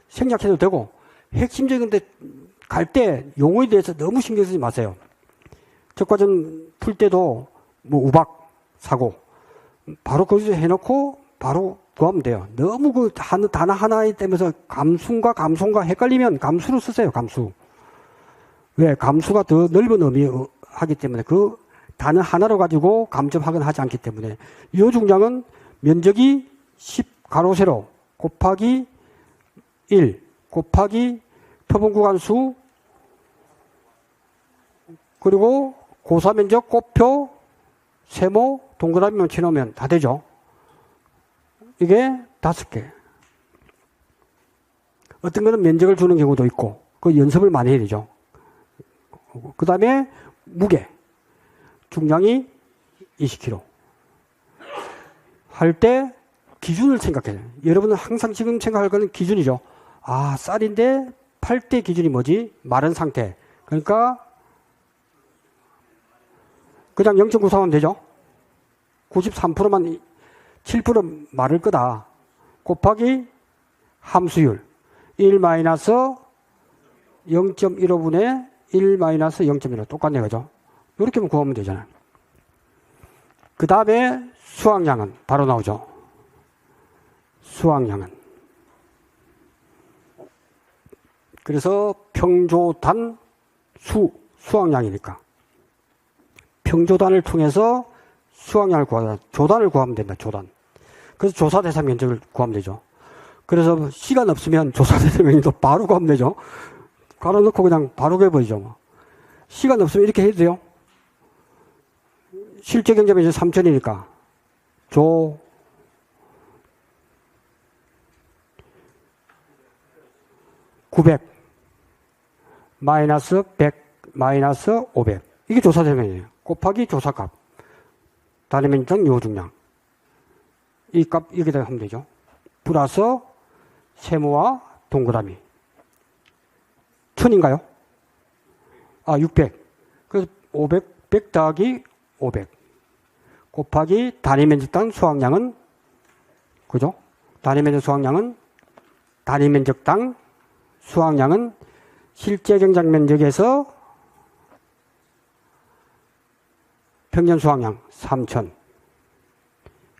생략해도 되고, 핵심적인데 갈 때 용어에 대해서 너무 신경 쓰지 마세요. 적과점 풀 때도 뭐 우박 사고 바로 거기서 해놓고 바로 구하면 돼요. 너무 그 단어 하나에 때문에 감순과 감송과 헷갈리면 감수로 쓰세요. 감수. 왜? 감수가 더 넓은 의미하기 때문에 그 단어 하나로 가지고 감점하거나 하지 않기 때문에 요중량은 면적이 10 가로 세로 곱하기 1 곱하기 표본 구간수 그리고 고사면적 곱표 세모 동그라미만 치놓으면 다 되죠. 이게 5개. 어떤 거는 면적을 주는 경우도 있고 그 연습을 많이 해야 되죠. 그 다음에 무게 중량이 20kg 할 때 기준을 생각해요. 여러분은 항상 지금 생각할 거는 기준이죠. 아, 쌀인데 팔 때 기준이 뭐지? 마른 상태. 그러니까 그냥 0.93하면 되죠. 93%만 7% 마를 거다. 곱하기 함수율 1 마이너스 0.15분의 1 마이너스 0.15 똑같네, 그죠? 이렇게 구하면 되잖아요. 그 다음에 수확량은 바로 나오죠. 수확량은. 그래서 평조단 수확량이니까. 평조단을 통해서 수확량을 구하다. 조단을 구하면 된다, 조단. 그래서 조사 대상 면적을 구하면 되죠. 그래서 시간 없으면 조사 대상 면적도 바로 구하면 되죠. 가로 넣고 그냥 바로 구해버리죠. 뭐. 시간 없으면 이렇게 해도 돼요. 실제 경제면 이제 3,000이니까. 900 마이너스 100 마이너스 500 이게 조사대상이에요. 곱하기 조사값 단위면적 요중량 이 값 여기다 하면 되죠. 플러스 세모와 동그라미 1000인가요? 아 600 그래서 500 100 더하기 500 곱하기 단위면적당 수확량은 그죠? 단위면적 수확량은 단위면적당 수확량은 실제 경작 면적에서 평년 수확량 3,000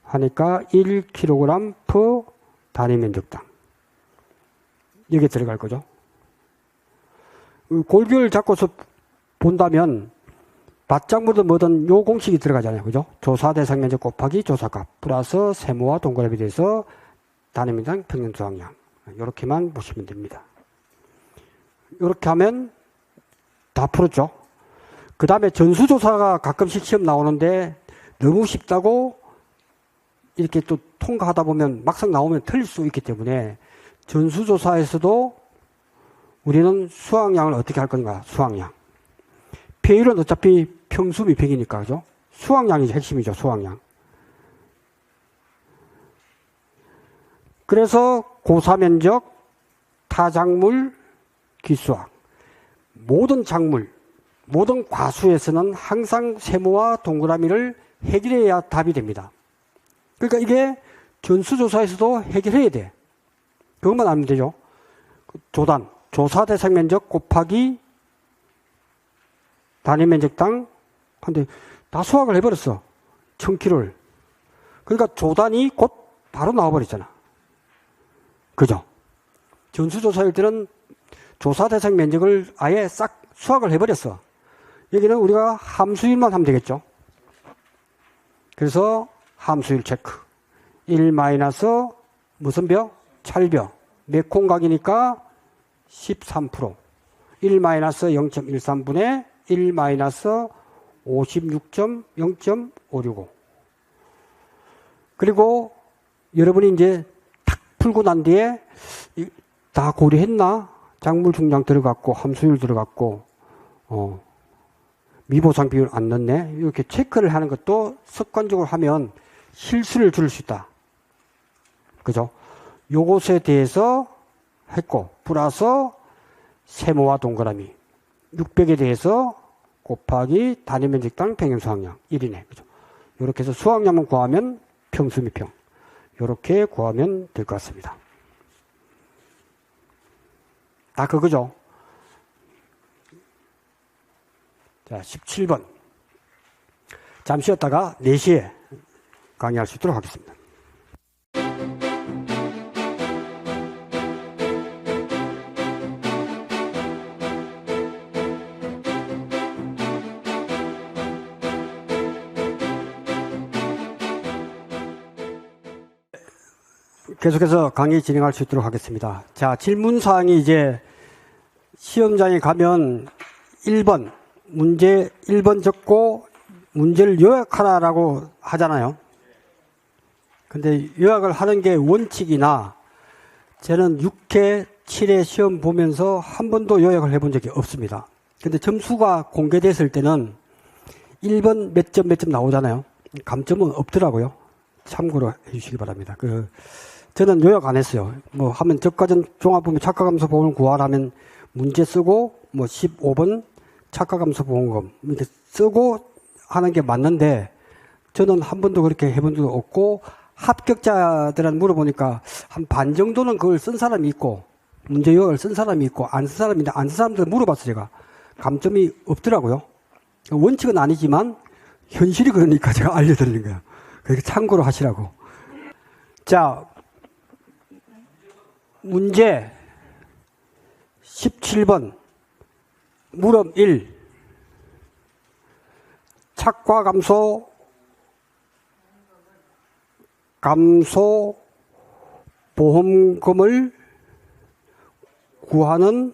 하니까 1kg per 단위 면적당 여기에 들어갈 거죠. 골격을 잡고서 본다면 밭작물든 뭐든 요 공식이 들어가잖아요. 그죠? 조사 대상 면적 곱하기 조사값 플러스 세모와 동그라미 돼서 단위 면적 평년 수확량 이렇게만 보시면 됩니다. 이렇게 하면 다 풀었죠. 그 다음에 전수조사가 가끔씩 시험 나오는데 너무 쉽다고 이렇게 또 통과하다 보면 막상 나오면 틀릴 수 있기 때문에 전수조사에서도 우리는 수확량을 어떻게 할 건가? 수확량. 배율은 어차피 평수미 100이니까, 그죠? 수확량이 핵심이죠, 수확량. 그래서 고사면적, 타작물, 기수학. 모든 작물, 모든 과수에서는 항상 세모와 동그라미를 해결해야 답이 됩니다. 그러니까 이게 전수조사에서도 해결해야 돼. 그것만 알면 되죠. 조단, 조사 대상 면적 곱하기 단위 면적당. 근데 다 수학을 해버렸어. 1000kg를. 그러니까 조단이 곧 바로 나와버리잖아. 그죠? 전수조사일 때는 조사 대상 면적을 아예 싹 수학을 해버렸어. 여기는 우리가 함수율만 하면 되겠죠. 그래서 함수율 체크. 1 마이너스 무슨 벼? 찰벼. 메콩각이니까 13%. 1 마이너스 0.13분의 1 마이너스 56.0.565. 그리고 여러분이 이제 탁 풀고 난 뒤에 다 고려했나? 작물 중량 들어갔고 함수율 들어갔고 미보상 비율 안 넣네. 이렇게 체크를 하는 것도 습관적으로 하면 실수를 줄일 수 있다. 그죠? 요것에 대해서 했고 플러스 세모와 동그라미 600에 대해서 곱하기 단위 면적당 평균 수확량 1이네. 그죠? 이렇게 해서 수확량만 구하면 평수미평 이렇게 구하면 될 것 같습니다. 다 그거죠. 자, 17번. 잠시 쉬었다가 4시에 강의할 수 있도록 하겠습니다. 계속해서 강의 진행할 수 있도록 하겠습니다. 자, 질문사항이 이제 시험장에 가면 1번, 문제 1번 적고 문제를 요약하라라고 하잖아요. 근데 요약을 하는 게 원칙이나 저는 6회, 7회 시험 보면서 한 번도 요약을 해본 적이 없습니다. 근데 점수가 공개됐을 때는 1번 몇 점 몇 점 나오잖아요. 감점은 없더라고요. 참고로 해주시기 바랍니다. 저는 요약 안 했어요. 뭐 하면 저과전 종합보면 착화감소 보험을 구하라면 문제 쓰고 뭐 15번 착화감소 보험금 이렇게 쓰고 하는 게 맞는데 저는 한 번도 그렇게 해본 적도 없고 합격자들한테 물어보니까 한 반 정도는 그걸 쓴 사람이 있고 문제 요약을 쓴 사람이 있고 안 쓴 사람인데 안 쓴 사람들 물어봤어요. 제가 감점이 없더라고요. 원칙은 아니지만 현실이 그러니까 제가 알려드리는 거예요. 그렇게 참고로 하시라고. 자, 문제 17번 물음 1 착과 감소 보험금을 구하는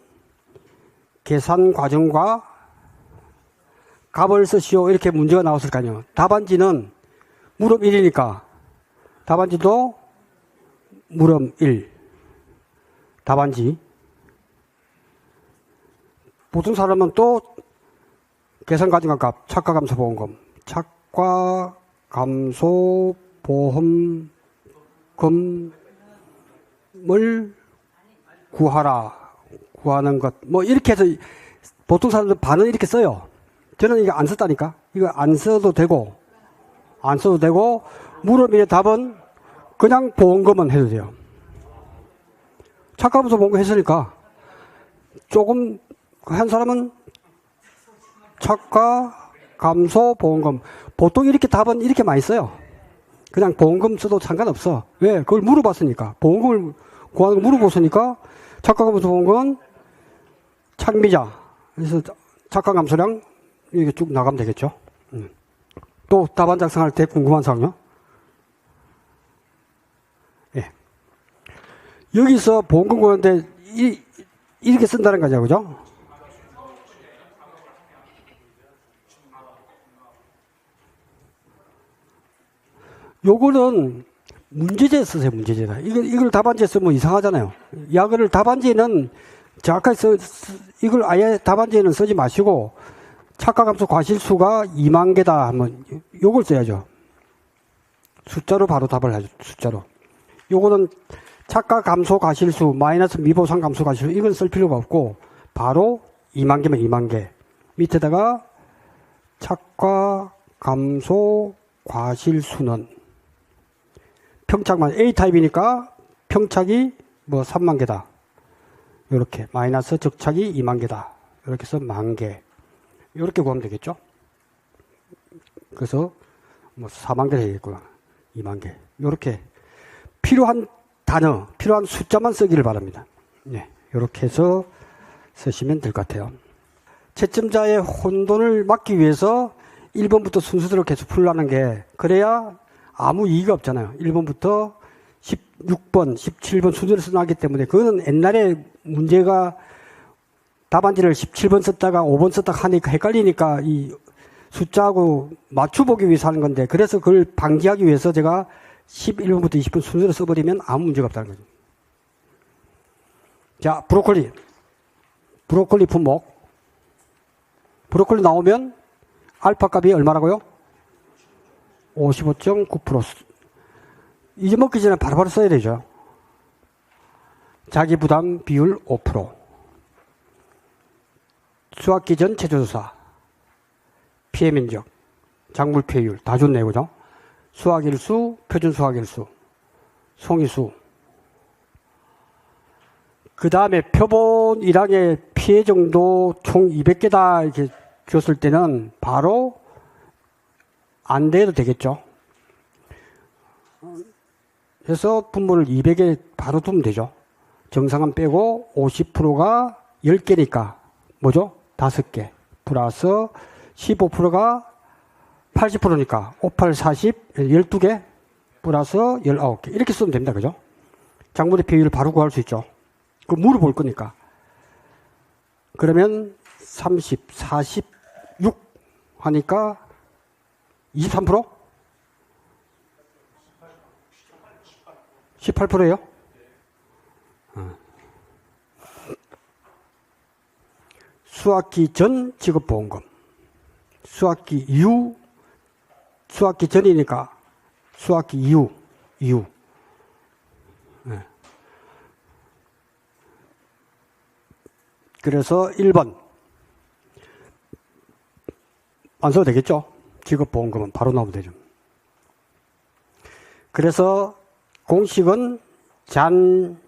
계산 과정과 값을 쓰시오. 이렇게 문제가 나왔을 거 아니에요. 답안지는 물음 1이니까 답안지도 물음 1 답안지. 보통 사람은 또 계산 과정과 값, 착과 감소 보험금, 착과 감소 보험금을 구하는 것. 뭐 이렇게 해서 보통 사람들 반은 이렇게 써요. 저는 이거 안 썼다니까. 이거 안 써도 되고 물음의 답은 그냥 보험금은 해도 돼요. 착과 감소 보험금 했으니까 조금 한 사람은 착과 감소 보험금. 보통 이렇게 답은 이렇게 많이 써요. 그냥 보험금 써도 상관없어. 왜? 그걸 물어봤으니까. 보험금을 구하는 거 물어봤으니까 착과 감소 보험금은 착미자. 그래서 착과 감소량 이렇게 쭉 나가면 되겠죠. 또 답안 작성할 때 궁금한 사항요? 예. 여기서 보험금 구하는데 이렇게 쓴다는 거죠. 그죠? 요거는 문제지에 쓰세요, 문제지에다. 이걸 답안지에 쓰면 이상하잖아요. 약을 답안지에는 정확하게 이걸 아예 답안지에는 쓰지 마시고, 착과감소 과실수가 2만 개다 하면 요걸 써야죠. 숫자로 바로 답을 하죠, 숫자로. 요거는 착과감소 과실수, 마이너스 미보상 감소 과실수, 이건 쓸 필요가 없고, 바로 2만 개면 2만 개. 밑에다가 착과감소 과실수는 평착만 A타입이니까 평착이 뭐 3만 개다. 요렇게 마이너스 적착이 2만 개다. 이렇게 해서 1만 개. 이렇게 구하면 되겠죠. 그래서 뭐 4만 개 되겠구나. 2만 개. 이렇게 필요한 단어, 필요한 숫자만 쓰기를 바랍니다. 네, 이렇게 해서 쓰시면 될 것 같아요. 채점자의 혼돈을 막기 위해서 1번부터 순서대로 계속 풀라는 게 그래야 아무 이의가 없잖아요. 1번부터 16번, 17번 순서를 써나기 때문에 그거는 옛날에 문제가 답안지를 17번 썼다가 5번 썼다가 하니까 헷갈리니까 이 숫자하고 맞춰보기 위해서 하는 건데 그래서 그걸 방지하기 위해서 제가 11번부터 20번 순서를 써버리면 아무 문제가 없다는 거죠. 자, 브로콜리 품목. 브로콜리 나오면 알파 값이 얼마라고요? 55.9%. 잊어먹기 전에 바로바로 써야 되죠. 자기 부담 비율 5%. 수확기 전 체조조사. 피해 면적. 작물 피해율. 다 좋네요. 그죠? 수확일수, 표준 수확일수. 송이수. 그 다음에 표본 1항의 피해 정도 총 200개다 이렇게 줬을 때는 바로 안 돼도 되겠죠. 그래서 분모를 200에 바로 두면 되죠. 정상은 빼고 50%가 10개니까 뭐죠? 5개 플러스 15%가 80%니까 58, 40, 12개 플러스 19개 이렇게 쓰면 됩니다. 그죠? 작물의 피해율을 바로 구할 수 있죠. 그 물어볼 거니까. 그러면 30, 46 하니까 23%? 18%예요? 수확기 전 지급보험금. 수확기 이후, 수확기 전이니까 수확기 이후. 네. 그래서 1번. 안 써도 되겠죠? 지급보험금은 바로 나오면 되죠. 그래서 공식은 잔경피자.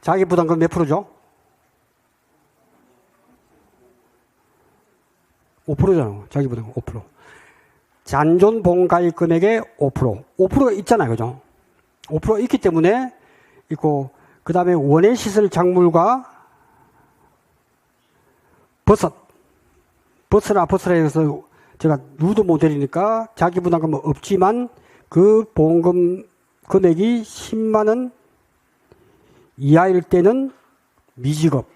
자기부담금 몇 프로죠? 5%잖아요. 자기부담금 5%. 잔존보험가입 금액의 5%. 5%가 있잖아요. 그죠? 5%가 있기 때문에 있고, 그 다음에 원예시설 작물과 버섯라 해서 제가 누드 모델이니까 자기부담금은 없지만 그 보험금 금액이 10만원 이하일 때는 미지급.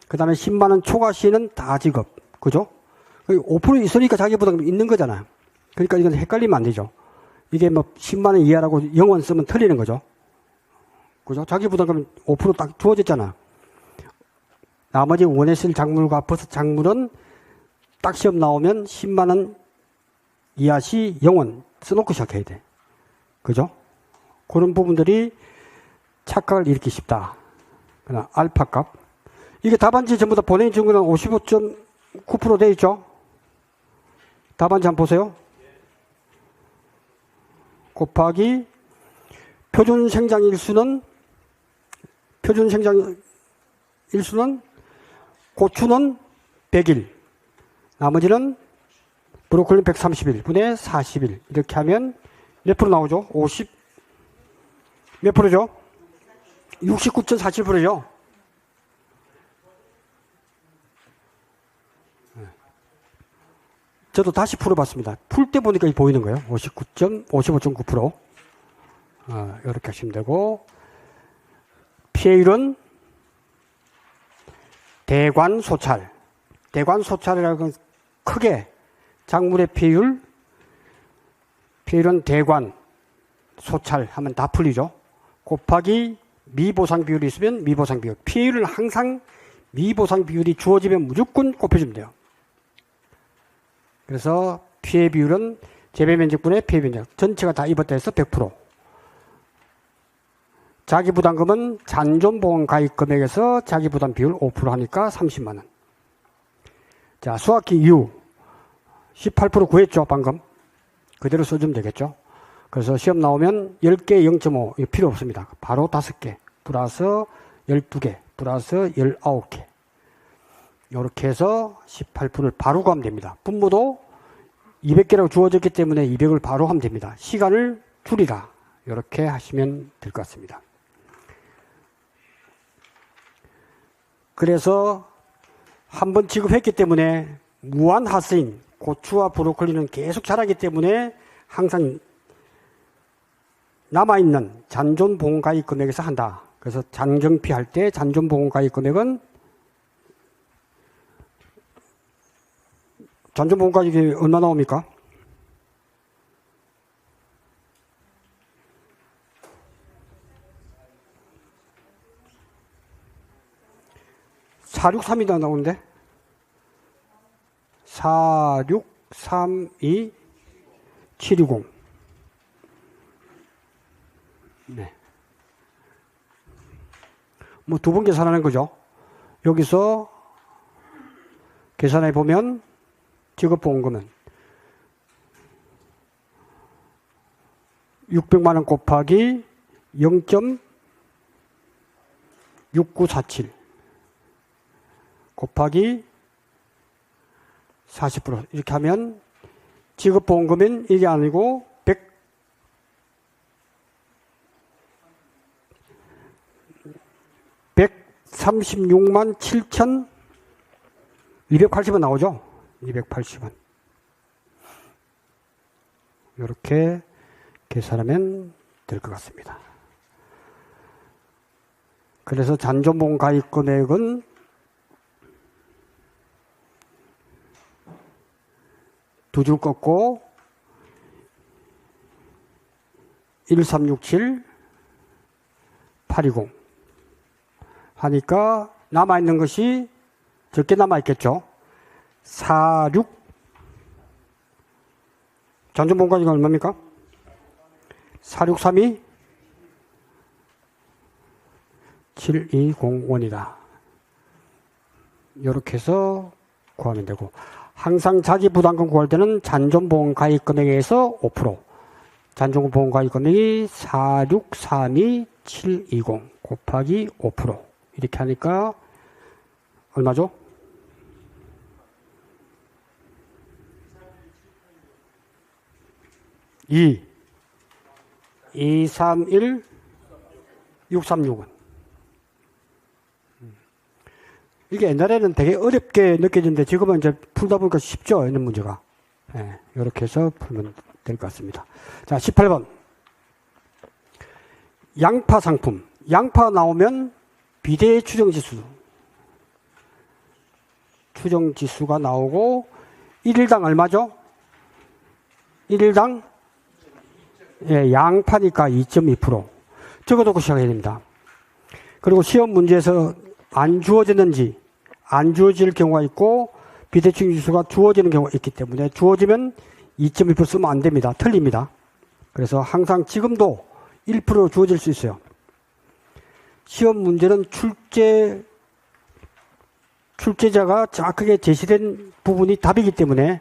그 다음에 10만원 초과 시에는 다 지급. 그죠? 5% 있으니까 자기부담금이 있는 거잖아요. 그러니까 이건 헷갈리면 안 되죠. 이게 뭐 10만원 이하라고 0원 쓰면 틀리는 거죠. 그죠? 자기부담금은 5%딱 주어졌잖아. 나머지 원예실 작물과 버섯 작물은 딱 시험 나오면 10만원 이하 시 0원 써놓고 시작해야 돼. 그죠? 그런 부분들이 착각을 일으키기 쉽다. 그러나 알파 값. 이게 답안지 전부 다 본인 증거는 55.9% 되어 있죠? 답안지 한번 보세요. 곱하기 표준 생장 일수는 고추는 100일, 나머지는 브로콜리 130일, 분의 40일. 이렇게 하면 몇 프로 나오죠? 50, 몇 프로죠? 69.47%죠? 저도 다시 풀어봤습니다. 풀 때 보니까 보이는 거예요. 55.9%. 이렇게 하시면 되고, 피해율은 대관소찰. 대관소찰이라는 건 크게 작물의 피해율은 대관, 소찰 하면 다 풀리죠. 곱하기 미보상 비율이 있으면 미보상 비율. 피해율은 항상 미보상 비율이 주어지면 무조건 곱해주면 돼요. 그래서 피해 비율은 재배면적분의 피해 면적. 전체가 다 입었다 해서 100%. 자기부담금은 잔존보험 가입 금액에서 자기부담 비율 5% 하니까 30만원. 자, 수확기 이후 18% 구했죠, 방금. 그대로 써주면 되겠죠. 그래서 시험 나오면 10개 0.5 이거 필요 없습니다. 바로 5개 플러스 12개 플러스 19개 이렇게 해서 18%를 바로 구하면 됩니다. 분모도 200개라고 주어졌기 때문에 200을 바로 하면 됩니다. 시간을 줄이라 이렇게 하시면 될 것 같습니다. 그래서 한번 지급했기 때문에 무한 하수인 고추와 브로콜리는 계속 자라기 때문에 항상 남아있는 잔존보험가입 금액에서 한다. 그래서 잔경피 할 때 잔존보험가입 금액은 잔존보험가입이 얼마 나옵니까? (463이) 나오는데 4632 720 네. 뭐 두 번 계산하는 거죠. 여기서 계산해 보면 지급보험금은 600만원 곱하기 0.6947 곱하기 40% 이렇게 하면 지급보험금은 이게 아니고 136만 7,280원 나오죠? 280원. 이렇게 계산하면 될 것 같습니다. 그래서 잔존보험 가입 금액은 두 줄 꺾고 1367 820 하니까 남아있는 것이 적게 남아있겠죠. 46 잔존보험 가입이 얼마입니까? 4632 7201이다. 이렇게 해서 구하면 되고, 항상 자기 부담금 구할 때는 잔존보험 가입 금액에서 5%, 잔존보험 가입 금액이 4632720 곱하기 5% 이렇게 하니까 얼마죠? 231 636원. 이게 옛날에는 되게 어렵게 느껴지는데 지금은 이제 풀다 보니까 쉽죠, 이런 문제가. 네, 이렇게 해서 풀면 될 것 같습니다. 자, 18번. 양파 상품. 양파 나오면 비례 추정지수. 추정지수가 나오고, 1일당 얼마죠? 1일당? 예, 양파니까 2.2%. 적어놓고 시작해야 됩니다. 그리고 시험 문제에서 안 주어졌는지, 안 주어질 경우가 있고, 비대칭 지수가 주어지는 경우가 있기 때문에 주어지면 2.1% 쓰면 안 됩니다. 틀립니다. 그래서 항상 지금도 1% 주어질 수 있어요. 시험 문제는 출제자가 정확하게 제시된 부분이 답이기 때문에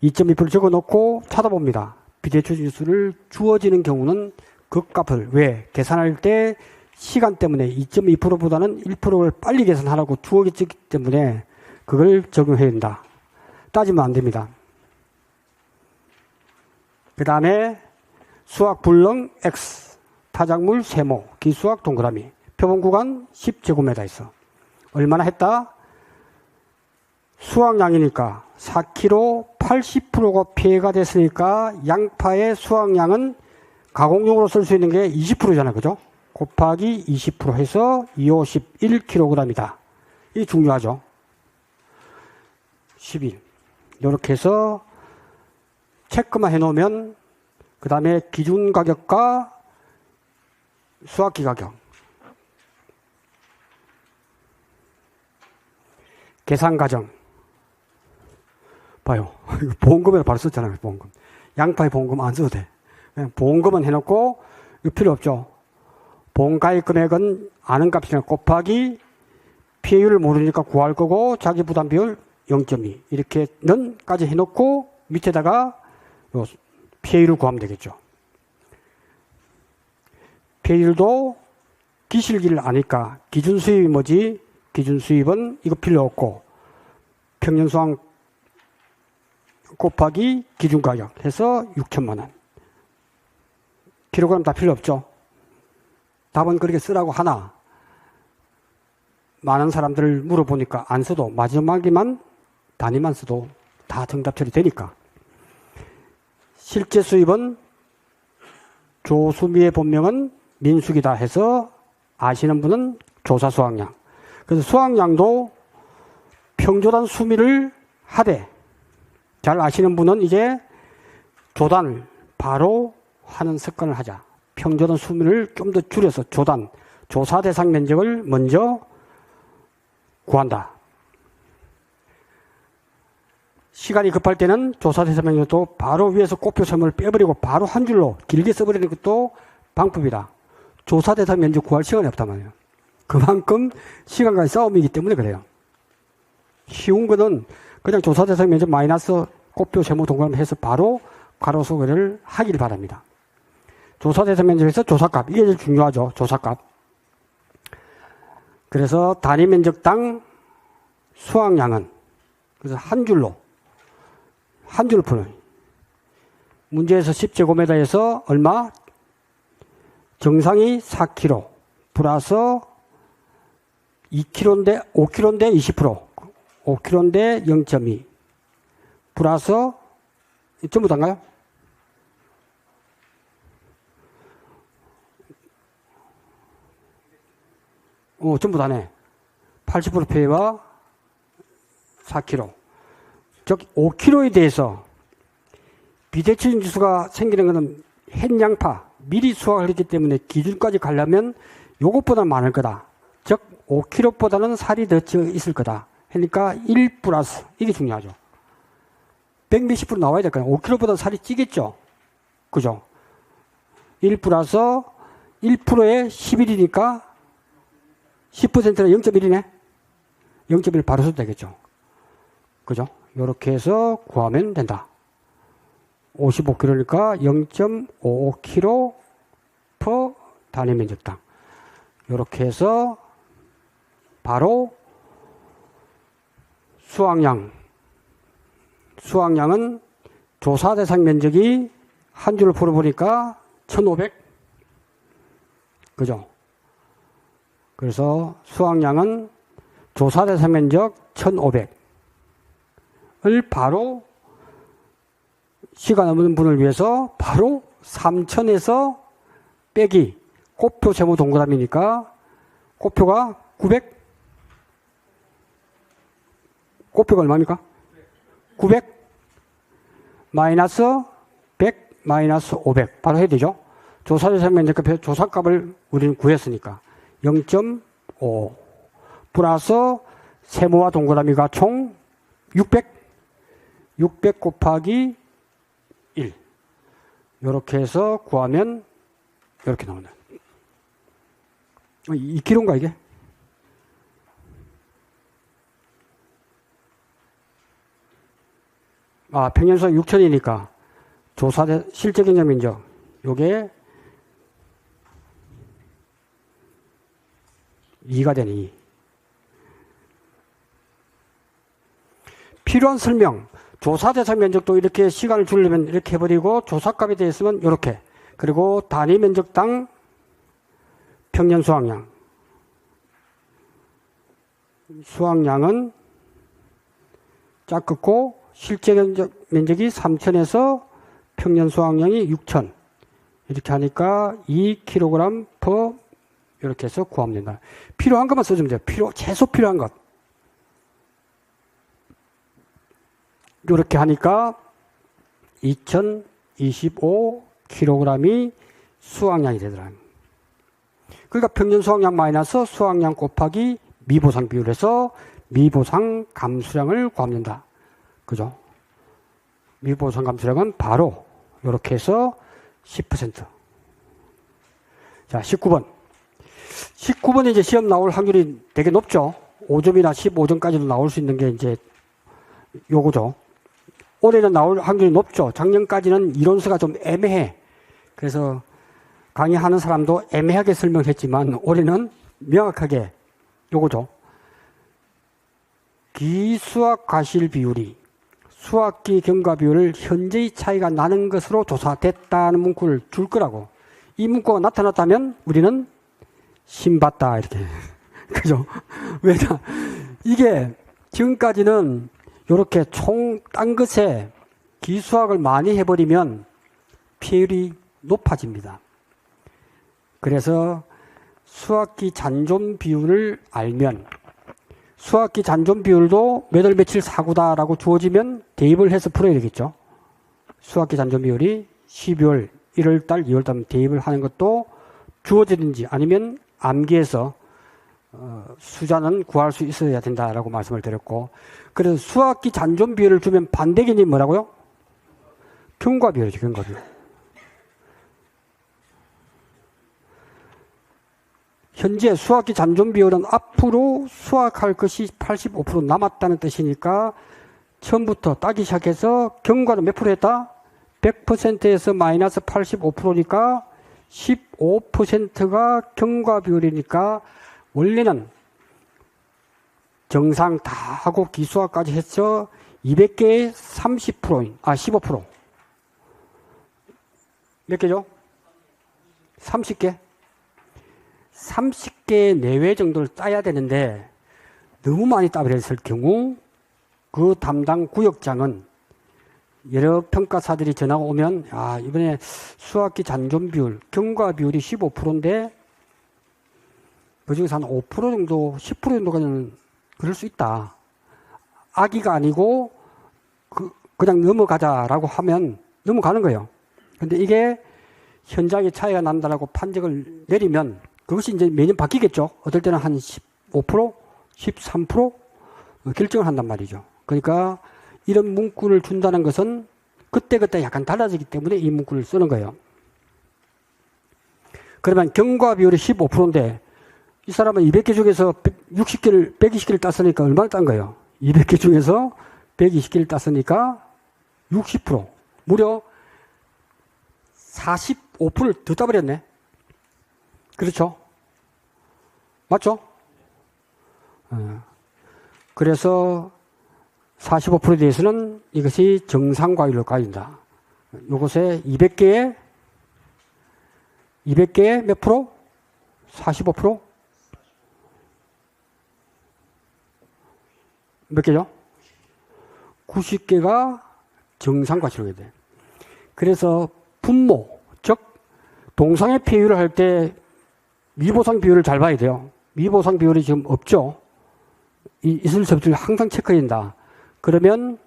2.2% 적어 놓고 찾아봅니다. 비대칭 지수를 주어지는 경우는 그 값을, 왜? 계산할 때 시간 때문에 2.2%보다는 1%를 빨리 계산하라고 주어졌기 때문에 그걸 적용해야 된다. 따지면 안 됩니다. 그 다음에 수학 불능 X, 타작물 세모, 기수학 동그라미, 표본 구간 10제곱미터 있어. 얼마나 했다? 수확량이니까 4kg 80%가 피해가 됐으니까 양파의 수확량은 가공용으로 쓸 수 있는 게 20%잖아요. 그죠? 곱하기 20% 해서 251kg이다. 이게 중요하죠. 11. 이렇게 해서 체크만 해놓으면 그 다음에 기준 가격과 수확기 가격, 계산 과정. 봐요. 보험금에 바로 썼잖아요. 보험금. 양파의 보험금 안 써도 돼. 보험금은 해놓고 이거 필요 없죠. 보험가입 금액은 아는 값이나 곱하기 피해율을 모르니까 구할 거고 자기 부담 비율 0.2 이렇게는까지 해놓고 밑에다가 피해율을 구하면 되겠죠. 피해율도 기실기를 아니까 기준 수입이 뭐지? 기준 수입은 이거 필요 없고 평년수확 곱하기 기준 가격 해서 6천만 원. 킬로그램 다 필요 없죠. 답은 그렇게 쓰라고 하나 많은 사람들을 물어보니까 안 써도 마지막에만 단위만 써도 다 정답 처리되니까. 실제 수입은 조수미의 본명은 민숙이다 해서 아시는 분은 조사 수확량. 그래서 수확량도 평조단 수미를 하되 잘 아시는 분은 이제 조단을 바로 하는 습관을 하자. 평조단 수미를 좀 더 줄여서 조단, 조사 대상 면적을 먼저 구한다. 시간이 급할 때는 조사 대상 면적도 바로 위에서 곱표 설명을 빼버리고 바로 한 줄로 길게 써버리는 것도 방법이다. 조사 대상 면적 구할 시간이 없단 말이에요. 그만큼 시간과의 싸움이기 때문에 그래요. 쉬운 거는 그냥 조사 대상 면적 마이너스 곱표 세모 동그라미 해서 바로 괄호 소개를 하기를 바랍니다. 조사 대상 면적에서 조사값, 이게 제일 중요하죠. 조사값. 그래서 단위 면적당 수확량은 그래서 한 줄로 푸는 문제에서 10제곱미터에서 얼마? 정상이 4kg 플러스 2kg인데 5kg인데 20% 5kg인데 0.2 플러스 전부 다인가요? 전부 다네. 80% 폐와 4kg. 즉 5kg에 대해서 비대칭 지수가 생기는 것은 햇양파, 미리 수확을 했기 때문에 기준까지 가려면 요것보다 많을 거다. 즉 5kg보다는 살이 더 있을 거다. 그러니까 1 플러스, 이게 중요하죠. 100 몇십 프로 나와야 될 거야. 5kg보다 살이 찌겠죠. 그죠? 1 플러스 1%에 11이니까 10%는 0.1이네. 0.1 바로 써도 되겠죠. 그죠? 요렇게 해서 구하면 된다. 55kg니까 0.55kg per 단위 면적당. 요렇게 해서 바로 수확량은 조사 대상 면적이 한 줄을 풀어보니까 1500. 그죠? 그래서 수확량은 조사 대상 면적 1500을 바로 시간 없는 분을 위해서 바로 3000에서 빼기 꽃표 세모 동그라미니까 꽃표가 900. 꽃표가 얼마입니까? 900 마이너스 100 마이너스 500 바로 해야 되죠. 조사 대상 면적표 조사값을 우리는 구했으니까 0.5 플러스 세모와 동그라미가 총 600 곱하기 1 이렇게 해서 구하면 이렇게 나온다. 2kg인가 이게? 평년수확 6,000이니까 조사대 실제 경작 면적 요게 2가 되니 필요한 설명 조사 대상 면적도 이렇게 시간을 주려면 이렇게 해버리고 조사값에 대해서는 이렇게 그리고 단위 면적당 평년 수확량은 짝긋고 실제 면적이 3,000에서 평년 수확량이 6,000 이렇게 하니까 2kg per 이렇게 해서 구하면 된다. 필요한 것만 써주면 돼요. 최소 필요한 것. 이렇게 하니까 2025kg이 수확량이 되더라. 그러니까 평년 수확량 마이너스 수확량 곱하기 미보상 비율에서 미보상 감수량을 구하면 된다. 그죠? 미보상 감수량은 바로 이렇게 해서 10%. 자, 19번. 19번이 이제 시험 나올 확률이 되게 높죠. 5점이나 15점까지도 나올 수 있는 게 이제 요거죠. 올해는 나올 확률이 높죠. 작년까지는 이론서가 좀 애매해. 그래서 강의하는 사람도 애매하게 설명했지만 올해는 명확하게 요거죠. 기수학 과실 비율이 수학기 경과 비율을 현재의 차이가 나는 것으로 조사됐다는 문구를 줄 거라고. 이 문구가 나타났다면 우리는 신봤다 이렇게. 그죠? 왜냐? 이게 지금까지는 이렇게 딴 것에 기수학을 많이 해버리면 피해율이 높아집니다. 그래서 수학기 잔존 비율을 알면 수학기 잔존 비율도 몇 월 며칠 사고다라고 주어지면 대입을 해서 풀어야 되겠죠. 수학기 잔존 비율이 12월, 1월달, 2월달 대입을 하는 것도 주어지든지 아니면 암기해서 수자는 구할 수 있어야 된다라고 말씀을 드렸고, 그래서 수학기 잔존 비율을 주면 반대 개념이 뭐라고요? 경과 비율이죠, 경과 비율. 현재 수학기 잔존 비율은 앞으로 수학할 것이 85% 남았다는 뜻이니까 처음부터 따기 시작해서 경과는 몇 프로 했다? 100%에서 마이너스 85%니까 15%가 경과 비율이니까 원래는 정상 다 하고 기수학까지 해서 200개에 30%, 15%. 몇 개죠? 30개? 30개 내외 정도를 따야 되는데 너무 많이 따버렸을 경우 그 담당 구역장은 여러 평가사들이 전화가 오면 이번에 수학기 잔존 비율, 경과 비율이 15%인데 그중에서 한 5% 정도, 10% 정도까지는 그럴 수 있다. 악의가 아니고 그냥 넘어가자라고 하면 넘어가는 거예요. 근데 이게 현장에 차이가 난다라고 판정을 내리면 그것이 이제 매년 바뀌겠죠. 어떨 때는 한 15%, 13% 결정을 한단 말이죠. 그러니까 이런 문구를 준다는 것은 그때그때 약간 달라지기 때문에 이 문구를 쓰는 거예요. 그러면 경과 비율이 15%인데 이 사람은 200개 중에서 60개를, 120개를 땄으니까 얼마를 딴 거예요? 200개 중에서 120개를 땄으니까 60%. 무려 45%를 더 따버렸네. 그렇죠? 맞죠? 그래서 45%에 대해서는 이것이 정상과율로 가진다. 요것에 200개에 몇 프로? 45%? 몇 개죠? 90개가 정상과실로 돼. 그래서 분모, 즉 동상의 비율을 할 때 미보상 비율을 잘 봐야 돼요. 미보상 비율이 지금 없죠. 있을 수 없을 항상 체크해야 된다. 그러면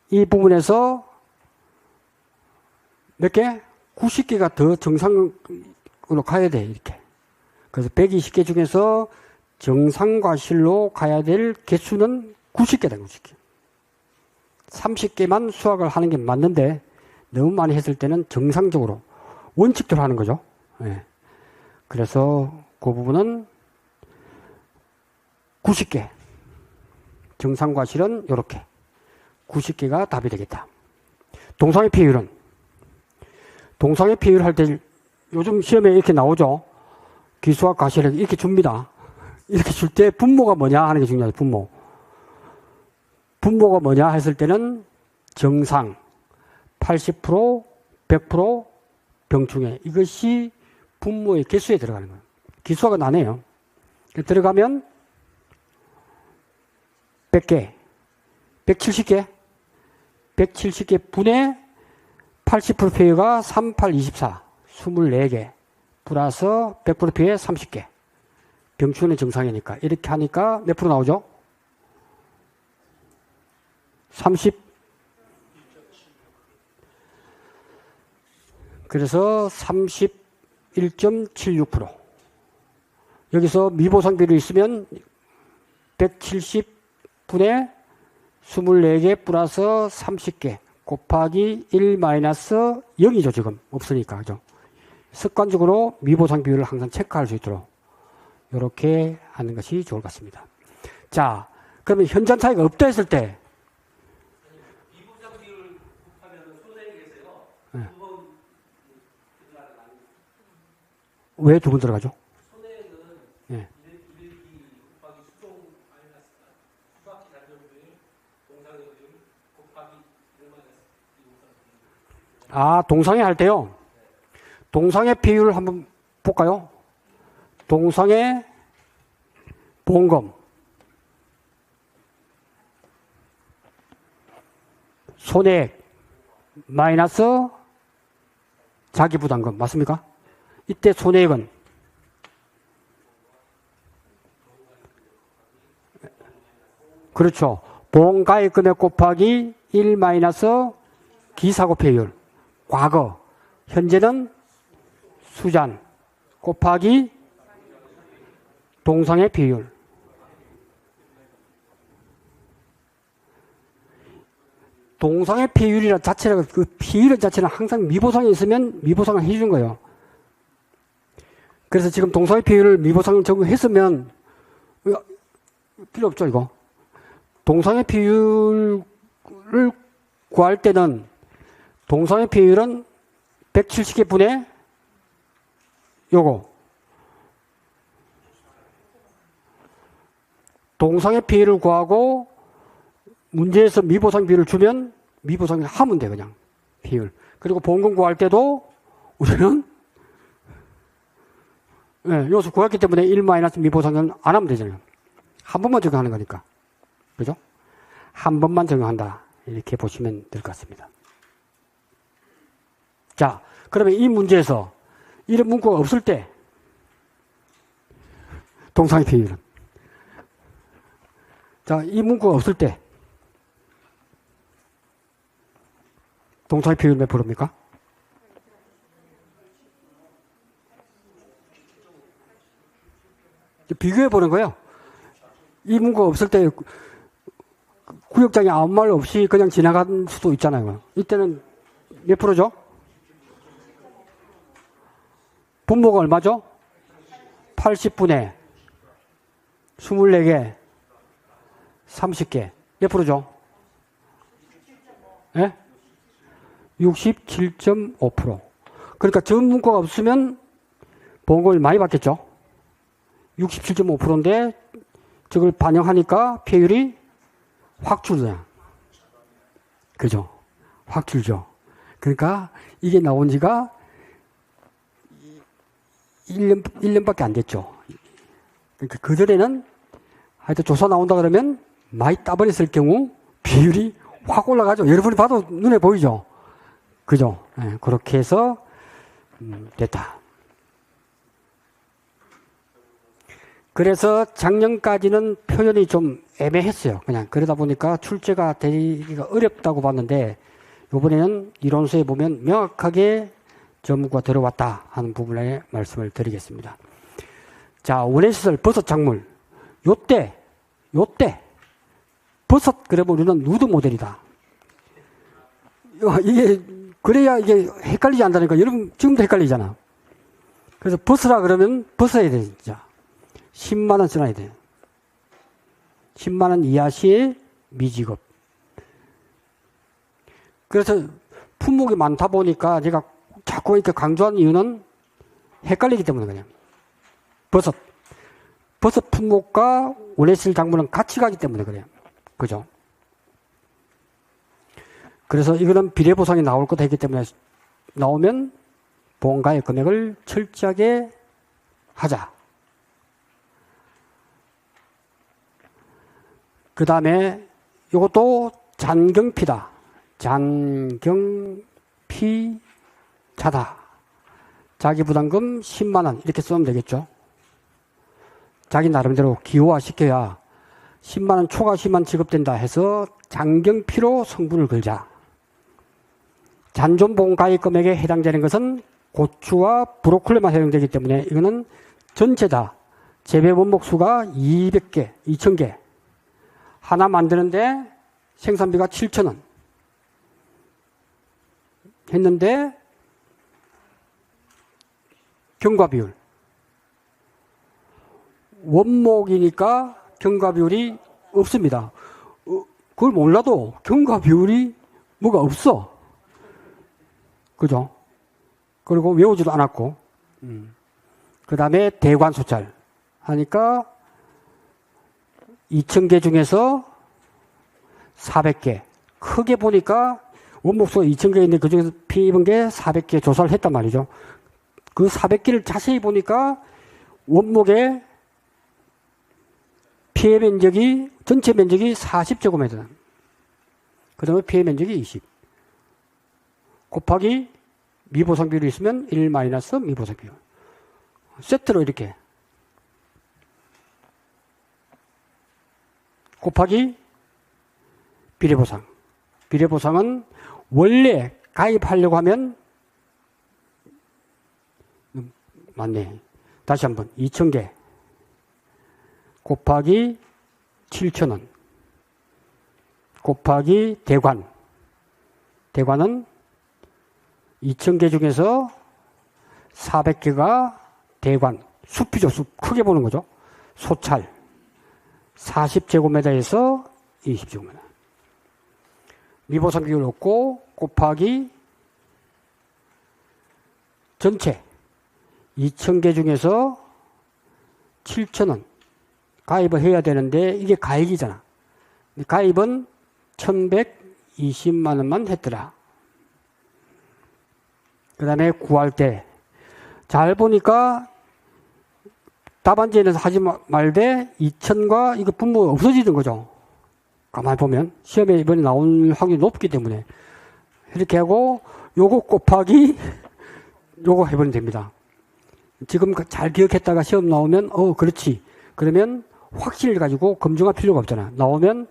이 부분에서 몇 개? 90개가 더 정상으로 가야 돼. 이렇게. 그래서 120개 중에서 정상과실로 가야 될 개수는 90개다. 90개. 30개만 수학을 하는 게 맞는데 너무 많이 했을 때는 정상적으로 원칙대로 하는 거죠. 네. 그래서 그 부분은 90개. 정상과실은 이렇게 90개가 답이 되겠다. 동상의 비율은 동상의 비율 할 때 요즘 시험에 이렇게 나오죠. 기수와 과실을 이렇게 줍니다. 이렇게 줄 때 분모가 뭐냐 하는 게 중요해요. 분모. 분모가 뭐냐 했을 때는 정상 80%, 100%, 병충해. 이것이 분모의 개수에 들어가는 거예요. 기수가 나네요. 들어가면 100개, 170개, 170개 분의 80% 피해가 3, 8, 24, 24개 플러스 100% 피해 30개. 병충해는 정상이니까. 이렇게 하니까 몇 프로 나오죠? 30. 그래서 31.76%. 여기서 미보상 비율이 있으면 170분의 24개 플러스 30개 곱하기 1 마이너스 0이죠. 지금 없으니까. 그죠? 습관적으로 미보상 비율을 항상 체크할 수 있도록 이렇게 하는 것이 좋을 것 같습니다. 자, 그러면 현장 차이가 없다 했을 때 미보상 비율을 곱하면 손해액에서요. 네. 왜 두 번 들어가죠? 손해액은 네. 1기 곱하기 수종 마이너스 수박기 단전비율 동상의 비율 곱하기 1 마이너스 동상회 할 때요. 동상의 비율을 한번 볼까요? 동상의 보험금 손해액 마이너스 자기부담금 맞습니까? 이때 손해액은 그렇죠. 보험가입 금액 곱하기 1 마이너스 기사고 폐율 과거 현재는 수잔 곱하기 동상의 비율. 동상의 비율이라 자체가 그 비율 자체는 항상 미보상이 있으면 미보상을 해주는 거예요. 그래서 지금 동상의 비율을 미보상을 적용했으면 필요 없죠 이거. 동상의 비율을 구할 때는 동상의 비율은 170개 분의 요거 동상의 비율을 구하고 문제에서 미보상 비율을 주면 미보상을 하면 돼 그냥 비율. 그리고 보험금 구할 때도 우리는 여기서 구했기 때문에 1 마이너스 미보상은 안 하면 되잖아요. 한 번만 적용하는 거니까. 그죠? 한 번만 적용한다. 이렇게 보시면 될 것 같습니다. 자, 그러면 이 문제에서 이런 문구가 없을 때 동상의 비율은. 자, 이 문구가 없을 때 동상의 비율 몇 프로입니까? 비교해 보는 거예요. 이 문구가 없을 때 구역장이 아무 말 없이 그냥 지나간 수도 있잖아요. 이때는 몇 프로죠? 분모가 얼마죠? 80분의 24개, 30개. 몇 프로죠? 예? 67.5%. 그러니까 전 문구가 없으면 보험금을 많이 받겠죠? 67.5%인데 저걸 반영하니까 피해율이 확 줄어요. 그죠? 확 줄죠. 그러니까 이게 나온 지가 1년밖에 안 됐죠. 그러니까 그전에는 하여튼 조사 나온다 그러면 많이 따버렸을 경우 비율이 확 올라가죠. 여러분이 봐도 눈에 보이죠? 그죠? 네, 그렇게 해서 됐다. 그래서 작년까지는 표현이 좀 애매했어요. 그냥 그러다 보니까 출제가 되기가 어렵다고 봤는데 이번에는 이론서에 보면 명확하게 전문가 들어왔다 하는 부분에 말씀을 드리겠습니다. 자, 원예시설 버섯 작물. 요때 버섯 그러면 우리는 누드 모델이다. 이게 그래야 이게 헷갈리지 않다니까. 여러분 지금도 헷갈리잖아. 그래서 버섯라 그러면 벗어야 돼 진짜. 10만 원 써놔야 돼요. 10만 원 이하 시에 미지급. 그래서 품목이 많다 보니까 제가 자꾸 이렇게 강조한 이유는 헷갈리기 때문에 그냥. 버섯 품목과 원예시설 작물은 같이 가기 때문에 그래요. 그죠? 그래서 이거는 비례보상이 나올 거다 했기 때문에 나오면 보험가의 금액을 철저하게 하자. 그 다음에 이것도 잔경피다. 잔경피자다. 자기부담금 10만 원 이렇게 쓰면 되겠죠. 자기 나름대로 기호화시켜야 10만 원 초과시만 지급된다 해서 잔경피로 성분을 걸자. 잔존보험가입 금액에 해당되는 것은 고추와 브로콜리만 해당되기 때문에 이거는 전체다. 재배 원목수가 200개, 2000개. 하나 만드는데 생산비가 7,000원. 했는데 경과비율. 원목이니까 경과비율이 없습니다. 그걸 몰라도 경과비율이 뭐가 없어. 그죠? 그리고 외우지도 않았고. 그 다음에 대관소찰 하니까 2,000개 중에서 400개. 크게 보니까 원목수가 2,000개인데 그 중에서 피해 입은 게 400개 조사를 했단 말이죠. 그 400개를 자세히 보니까 원목의 피해 면적이, 전체 면적이 40제곱미터. 그 다음에 피해 면적이 20. 곱하기 미보상 비율이 있으면 1 마이너스 미보상 비율. 세트로 이렇게. 곱하기 비례보상. 비례보상은 원래 가입하려고 하면 맞네. 다시 한번 2,000개 곱하기 7,000원 곱하기 대관. 대관은 2,000개 중에서 400개가 대관. 숲이죠. 숲. 크게 보는 거죠. 소찰. 40제곱미터에서 20제곱미터. 미보상 비율 없고 곱하기 전체 2,000개 중에서 7,000원 가입을 해야 되는데 이게 가입이잖아. 가입은 1,120만 원만 했더라. 그 다음에 구할 때 잘 보니까 답안지에는 하지 말되 2,000과 이거 분모가 없어지는 거죠. 가만히 보면 시험에 이번에 나올 확률이 높기 때문에 이렇게 하고 요거 곱하기 요거 해보면 됩니다. 지금 잘 기억했다가 시험 나오면 그렇지. 그러면 확신을 가지고 검증할 필요가 없잖아. 나오면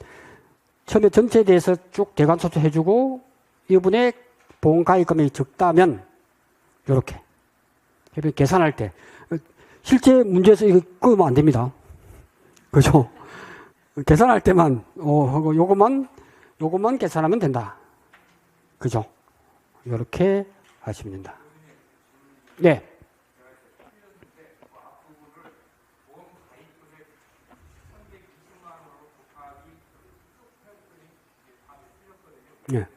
처음에 전체에 대해서 쭉 대관소출 해주고 이분의 보험가입 금액이 적다면 이렇게 계산할 때 실제 문제에서 이거 끊으면 안 됩니다. 그죠? 계산할 때만 하고 요것만 계산하면 된다. 그죠? 이렇게 하시면 된다. 네. 네.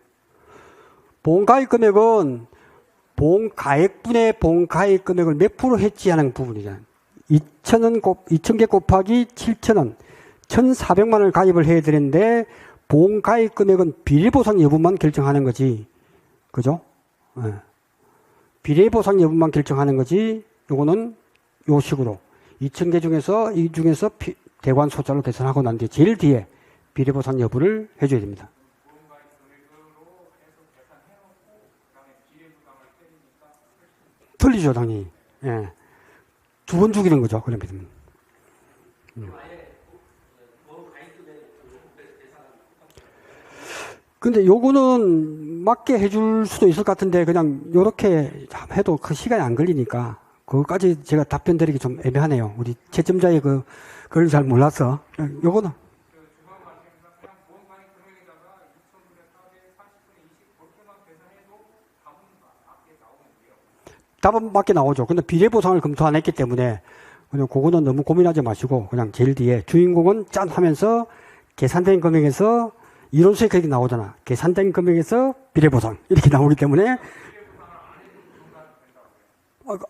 보험가입 금액은 보험가액분의 보험가입 금액을 몇 프로 해지하는 부분이잖아요. 2,000개 곱하기 7,000원, 1,400만 원을 가입을 해야 되는데 보험가입 금액은 비례보상 여부만 결정하는 거지. 그죠? 네. 비례보상 여부만 결정하는 거지. 요거는 요 식으로 2,000개 중에서 이 중에서 대관 소자로 계산하고 난 뒤에 제일 뒤에 비례보상 여부를 해줘야 됩니다. 틀리죠, 당연히. 예. 두 번 죽이는 거죠, 그러면. 근데 요거는 맞게 해줄 수도 있을 것 같은데, 그냥 요렇게 해도 그 시간이 안 걸리니까, 그거까지 제가 답변 드리기 좀 애매하네요. 우리 채점자의 그걸 잘 몰라서. 요거는. 답은 맞게 나오죠. 근데 비례보상을 검토 안 했기 때문에 그냥 그거는 너무 고민하지 마시고 그냥 제일 뒤에 주인공은 짠 하면서 계산된 금액에서 이론수에 그렇게 나오잖아. 계산된 금액에서 비례보상 이렇게 나오기 때문에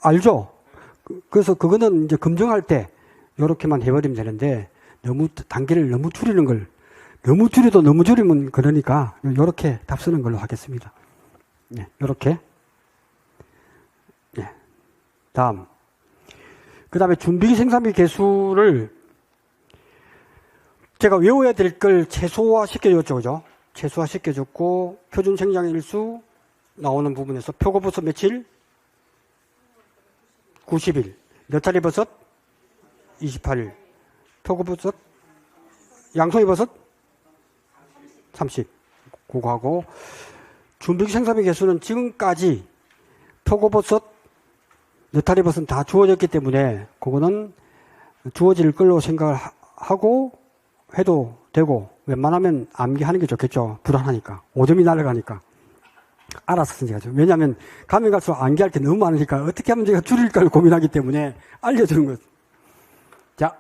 알죠. 그래서 그거는 이제 검증할 때 이렇게만 해버리면 되는데 너무 단계를 너무 줄이는 걸 너무 줄여도 너무 줄이면 그러니까 이렇게 답 쓰는 걸로 하겠습니다. 네, 이렇게. 네. 다음. 그 다음에 준비기 생산비 계수를 제가 외워야 될 걸 최소화 시켜줬죠. 그죠? 최소화 시켜줬고, 표준 생장 일수 나오는 부분에서 표고버섯 며칠? 90일. 느타리 버섯? 28일. 표고버섯? 양송이 버섯? 30. 그거하고, 준비기 생산비 계수는 지금까지 표고버섯, 느타리 버섯은 다 주어졌기 때문에 그거는 주어질 걸로 생각을 하고 해도 되고 웬만하면 암기하는 게 좋겠죠. 불안하니까. 오점이 날아가니까. 알아서 선택하죠. 왜냐하면 가면 갈수록 암기할 게 너무 많으니까 어떻게 하면 제가 줄일까를 고민하기 때문에 알려주는 거죠. 자.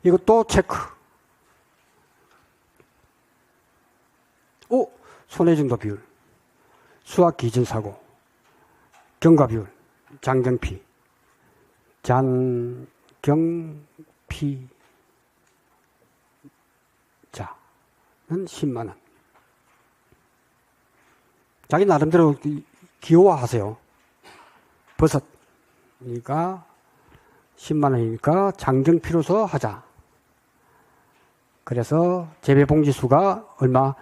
이것도 체크. 손해정도 비율, 수학 기준사고, 경과 비율, 장경피, 잔경피, 자는 10만원. 자기 나름대로 기호화하세요. 버섯이니까 10만원이니까 장경피로서 하자. 그래서 재배봉지수가 얼마?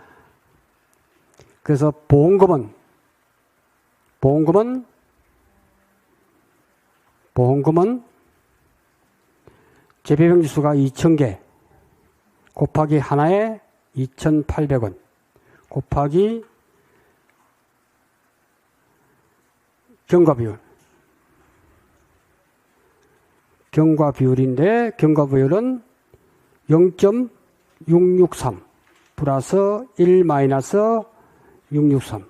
그래서 보험금은 재배병지수가 2,000개 곱하기 하나에 2,800원 곱하기 경과비율인데 경과비율은 0.663 플러스 1 마이너스 663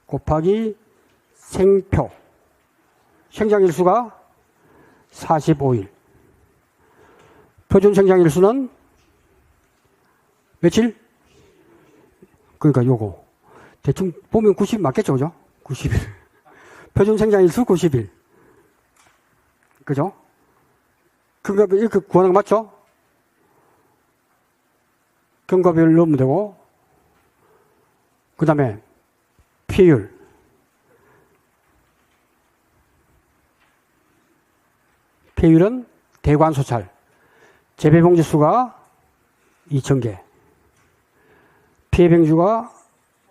곱하기 생표 생장일수가 45일 표준 생장일수는 며칠? 그러니까 요거 대충 보면 90 맞겠죠, 그죠? 90일 표준 생장일수 90일 그죠? 그거 이렇게 구하는 거 맞죠? 경과비율 넣으면 되고 그 다음에 피해율 피해율은 대관소찰 재배봉지수가 2,000개 피해병주가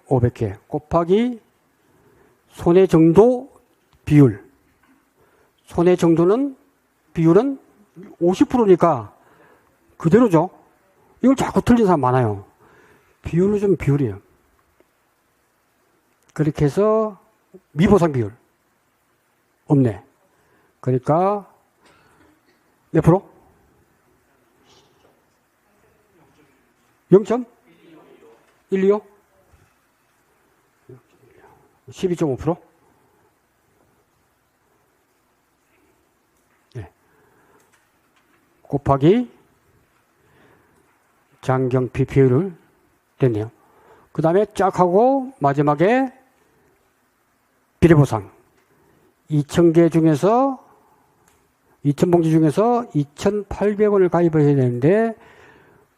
500개 곱하기 손해정도 비율 손해 정도는 비율은 50%니까 그대로죠. 이걸 자꾸 틀린 사람 많아요. 비율은 좀 비율이에요. 그렇게 해서 미보상 비율 없네. 그러니까 몇 프로? 0.125? 12.5%? 네. 곱하기 장경피 비율을 됐네요. 그 다음에 쫙 하고 마지막에 비례보상 2,000개 중에서 2,000봉지 중에서 2,800원을 가입을 해야 되는데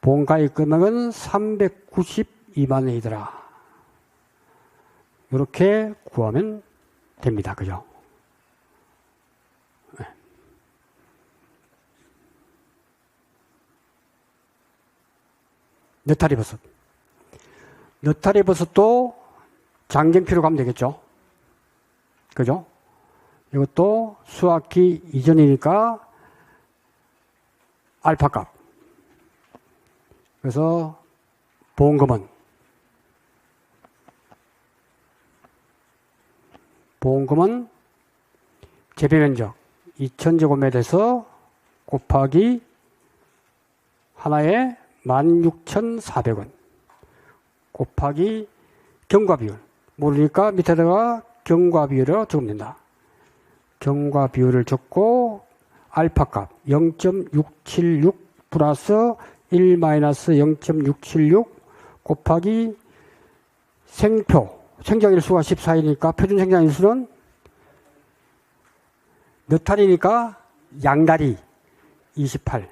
본가입 금액은 392만 원이더라. 이렇게 구하면 됩니다. 그죠? 네. 느타리버섯. 느타리버섯도 장경피로 가면 되겠죠? 그죠? 이것도 수확기 이전이니까 알파값. 그래서 보험금은 재배면적 2,000제곱미터에서 곱하기 하나에 16,400원 곱하기 경과비율. 모르니까 밑에다가 경과비율을 적으면 된다. 경과비율을 적고 알파값 0.676 플러스 1 마이너스 0.676 곱하기 생장일수가 14이니까 표준 생장일수는 몇 알이니까 양다리 28.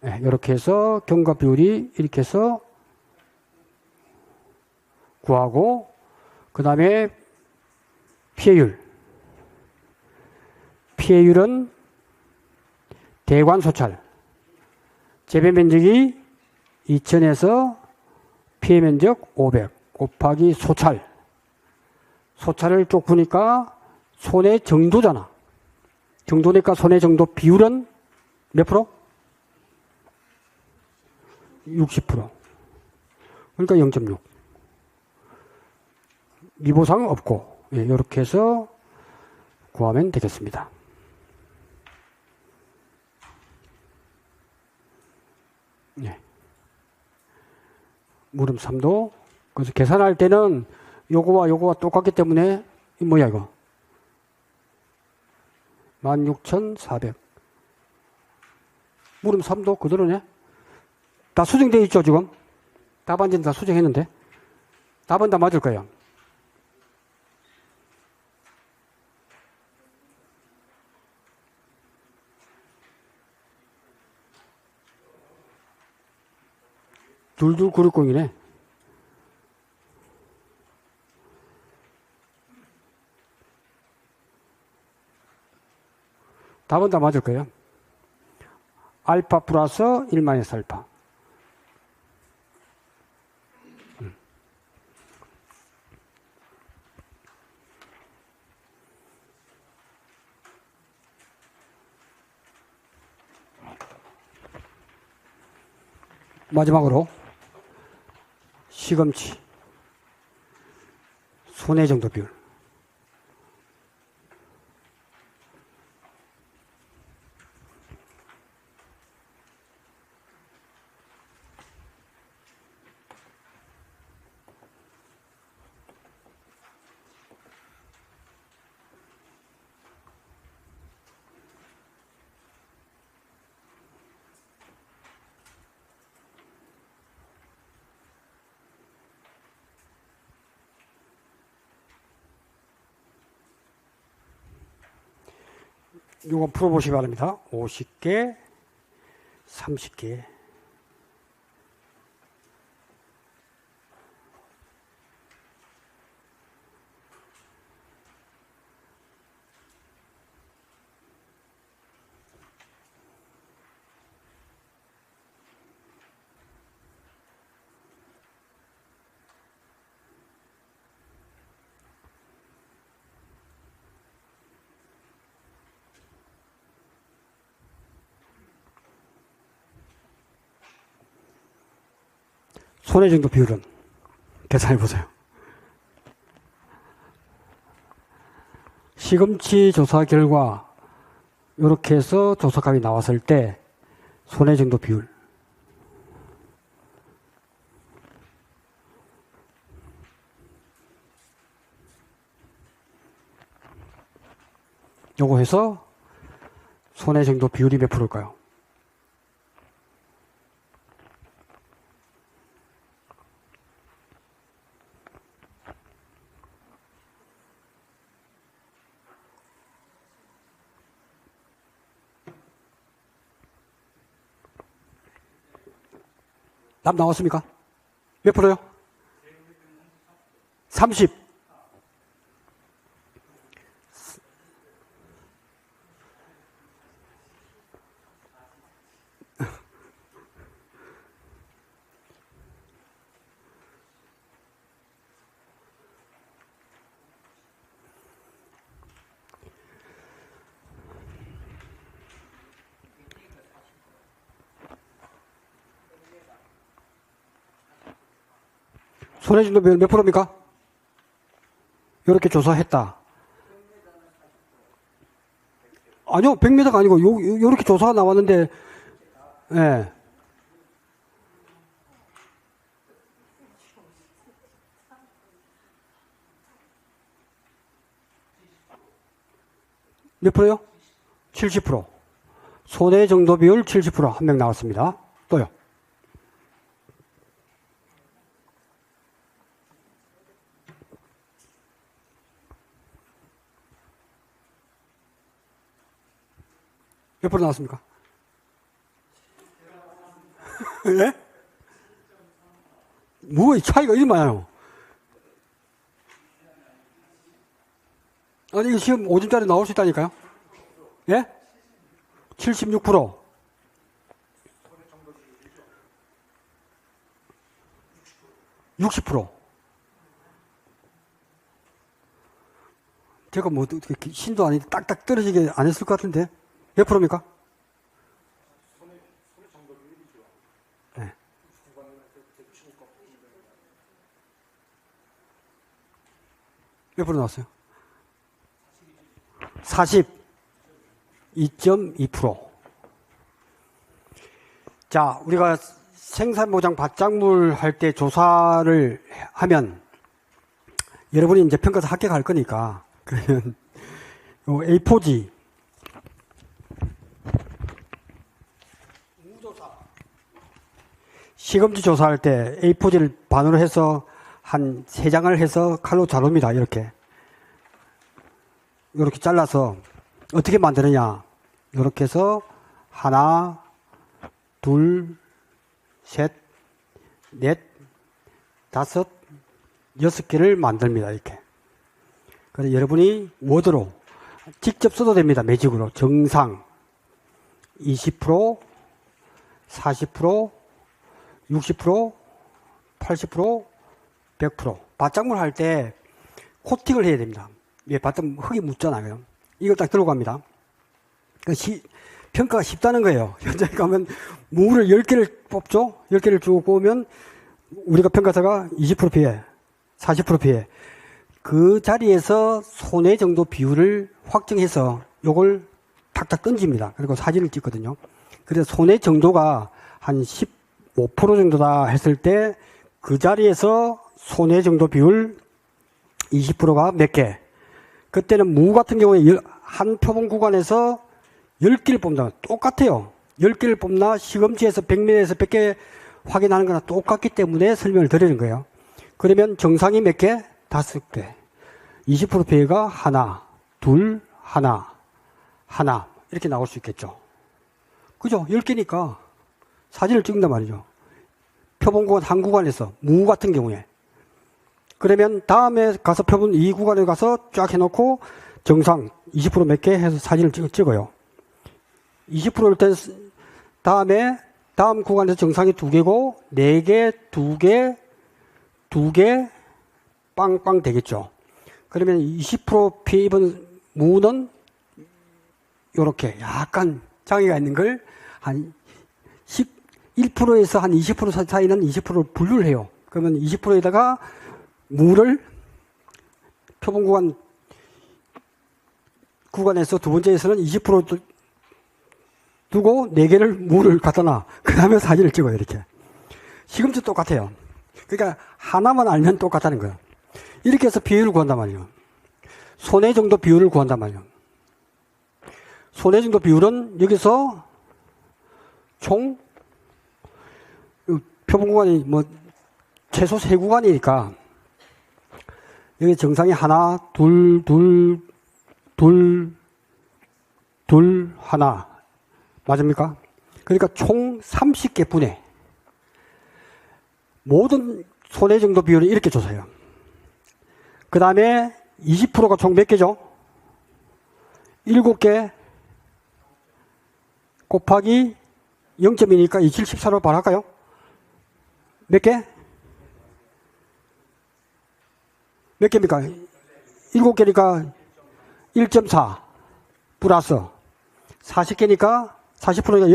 네, 이렇게 해서 경과비율이 이렇게 해서 구하고 그 다음에 피해율은 대관소찰 재배면적이 2,000에서 피해면적 500 곱하기 소찰을 쭉 보니까 손해 정도잖아. 정도니까 손해 정도 비율은 몇 프로? 60%. 그러니까 0.6. 미보상은 없고, 예, 이렇게 해서 구하면 되겠습니다. 예. 물음 3도. 그래서 계산할 때는 요거와 요거와 똑같기 때문에, 이 뭐야, 이거? 16,400. 물음 3도 그대로네? 다 수정되어 있죠, 지금? 답안지는 다 수정했는데. 답은 다 맞을 거예요. 둘둘 960이네. 답은 다 맞을 거예요. 알파 플러스 1 마이너스 알파. 마지막으로 시금치 손해 정도 비율. 이거 풀어보시기 바랍니다. 50개, 30개. 손해 정도 비율은 계산해 보세요. 시금치 조사 결과 이렇게 해서 조사값이 나왔을 때 손해 정도 비율 요거 해서 손해 정도 비율이 몇 프로일까요? 답 나왔습니까? 몇 프로요? 30. 손해 정도 비율 몇 프로입니까? 이렇게 조사했다. 아니요, 100m가 아니고, 요렇게 조사가 나왔는데, 예. 몇 프로요? 70%. 손해 정도 비율 70% 한 명 나왔습니다. 또요. 몇 프로 나왔습니까? 예? 뭐, 차이가 이리 많아요. 아니, 이거 시험 5점짜리 나올 수 있다니까요? 예? 76%. 60%. 제가 뭐, 어떻게 신도 아니 딱딱 떨어지게 안 했을 것 같은데? 몇 프로입니까? 네. 몇 프로 나왔어요? 42.2%. 자, 우리가 생산보장 바짝물 할 때 조사를 하면 여러분이 이제 평가서 합격할 거니까 그러면 A4지 시금치 조사할 때 A4지를 반으로 해서 한 3장을 해서 칼로 자릅니다. 이렇게 잘라서 어떻게 만드느냐. 이렇게 해서 하나, 둘, 셋, 넷, 다섯, 6개를 만듭니다. 이렇게. 그래서 여러분이 워드로 직접 써도 됩니다. 매직으로. 정상 20%, 40%, 60%, 80%, 100%. 바짝물 할 때 코팅을 해야 됩니다. 예, 바짝 흙이 묻잖아요. 이걸 딱 들고 갑니다. 평가가 쉽다는 거예요. 현장에 가면 무를 10개를 뽑죠? 10개를 주고 뽑으면 우리가 평가사가 20% 피해, 40% 피해. 그 자리에서 손해 정도 비율을 확정해서 요걸 탁탁 던집니다. 그리고 사진을 찍거든요. 그래서 손해 정도가 한 15% 정도다 했을 때 그 자리에서 손해 정도 비율 20%가 몇 개? 그때는 무 같은 경우에 한 표본 구간에서 10개를 뽑는다. 똑같아요. 10개를 뽑나 시금치에서 100m에서 100개 확인하는 거나 똑같기 때문에 설명을 드리는 거예요. 그러면 정상이 몇 개? 5개. 20% 피해가 하나, 둘, 하나, 하나 이렇게 나올 수 있겠죠. 그죠? 10개니까 사진을 찍는단 말이죠. 표본 구간 한 구간에서 무 같은 경우에. 그러면 다음에 가서 표본 이 구간에 가서 쫙 해놓고 정상 20% 몇 개 해서 사진을 찍어요. 20%일 때 다음에 다음 구간에서 정상이 2개고 4개, 2개, 2개 빵빵 되겠죠. 그러면 20% 피해 입은 무는 이렇게 약간 장애가 있는 걸 한 1%에서 한 20% 사이는 20%를 분류를 해요. 그러면 20%에다가 무를 표본 구간에서 두 번째에서는 20% 두고 4개를 무를 갖다 놔. 그 다음에 사진을 찍어요, 이렇게. 시금치 똑같아요. 그러니까 하나만 알면 똑같다는 거예요. 이렇게 해서 비율을 구한단 말이에요. 손해 정도 비율을 구한단 말이에요. 손해 정도 비율은 여기서 총 표본 구간이 최소 3구간이니까 여기 정상이 하나, 둘, 하나. 맞습니까? 그러니까 총 30개 분해. 모든 손해 정도 비율을 이렇게 조사해요. 그 다음에 20%가 총 몇 개죠? 7개 곱하기 0.2니까 2714로 바로 할까요? 몇 개? 몇 개입니까? 7개니까 1.4 플러스 40개니까 40%니까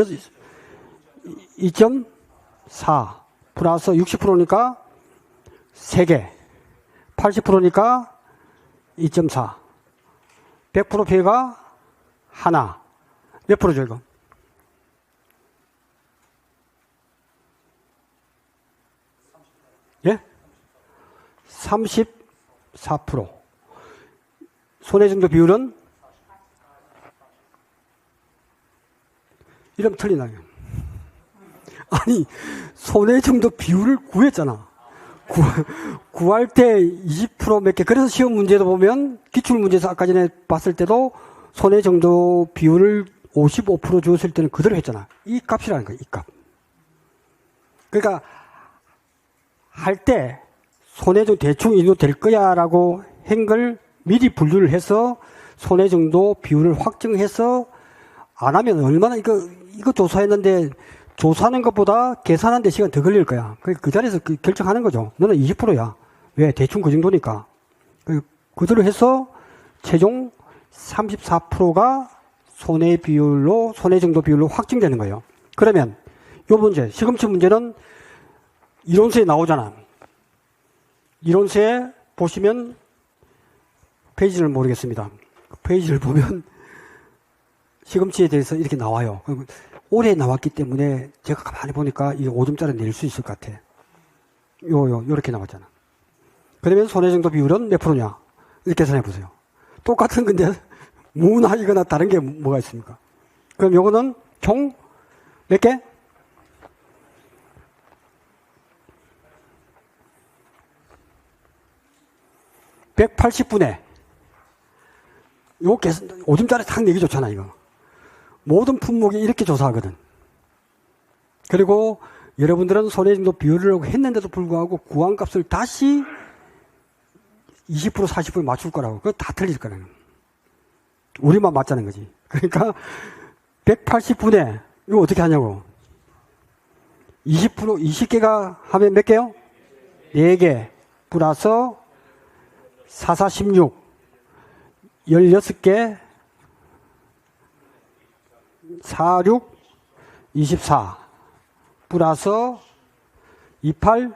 2.4 플러스 60%니까 3개 80%니까 2.4 100% 피해가 하나. 몇 프로죠 이거? 예? 34%. 손해정도 비율은? 이러면 틀리나요? 아니, 손해정도 비율을 구했잖아. 구할 때 20% 몇 개. 그래서 시험 문제도 보면, 기출문제에서 아까 전에 봤을 때도 손해정도 비율을 55% 주었을 때는 그대로 했잖아. 이 값이라는 거야, 이 값. 그러니까, 할 때 손해정도 대충 이 정도 될 거야 라고 한 걸 미리 분류를 해서 손해정도 비율을 확정해서 안 하면 얼마나 이거 조사했는데 조사하는 것보다 계산하는 데 시간 더 걸릴 거야. 그 자리에서 결정하는 거죠. 너는 20%야. 왜? 대충 그 정도니까. 그대로 해서 최종 34%가 손해정도 비율로 확정되는 거예요. 그러면 이 문제, 시금치 문제는 이론서에 나오잖아. 이론서에 보시면 페이지를 모르겠습니다. 페이지를 보면 시금치에 대해서 이렇게 나와요. 올해 나왔기 때문에 제가 가만히 보니까 이 5점짜리 낼 수 있을 것 같아. 요렇게 나왔잖아. 그러면 손해정도 비율은 몇 프로냐? 이렇게 계산해 보세요. 똑같은 건데 무나 이거나 다른 게 뭐가 있습니까? 그럼 요거는 총 몇 개? 180분의 요 계산 5점짜리 탁 내기 좋잖아 이거. 모든 품목이 이렇게 조사하거든. 그리고 여러분들은 손해정도 비율을 했는데도 불구하고 구한값을 다시 20% 40% 맞출 거라고. 그거 다 틀릴 거라는. 우리만 맞자는 거지. 그러니까 180분의 이거 어떻게 하냐고. 20% 20개가 하면 몇 개요? 4개 플러스 4, 4, 16 16개 4, 6 24 플러스 28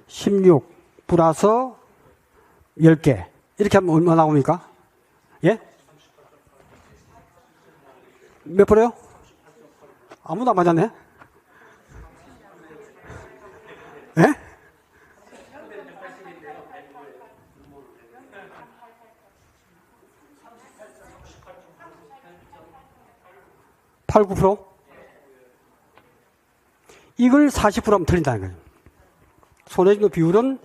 16 플러스 10개 이렇게 하면 얼마 나옵니까? 예? 몇 프로요? 아무도 안 맞았네? 예? 8, 9%? 이걸 40% 하면 틀린다는 거예요. 손해정도 비율은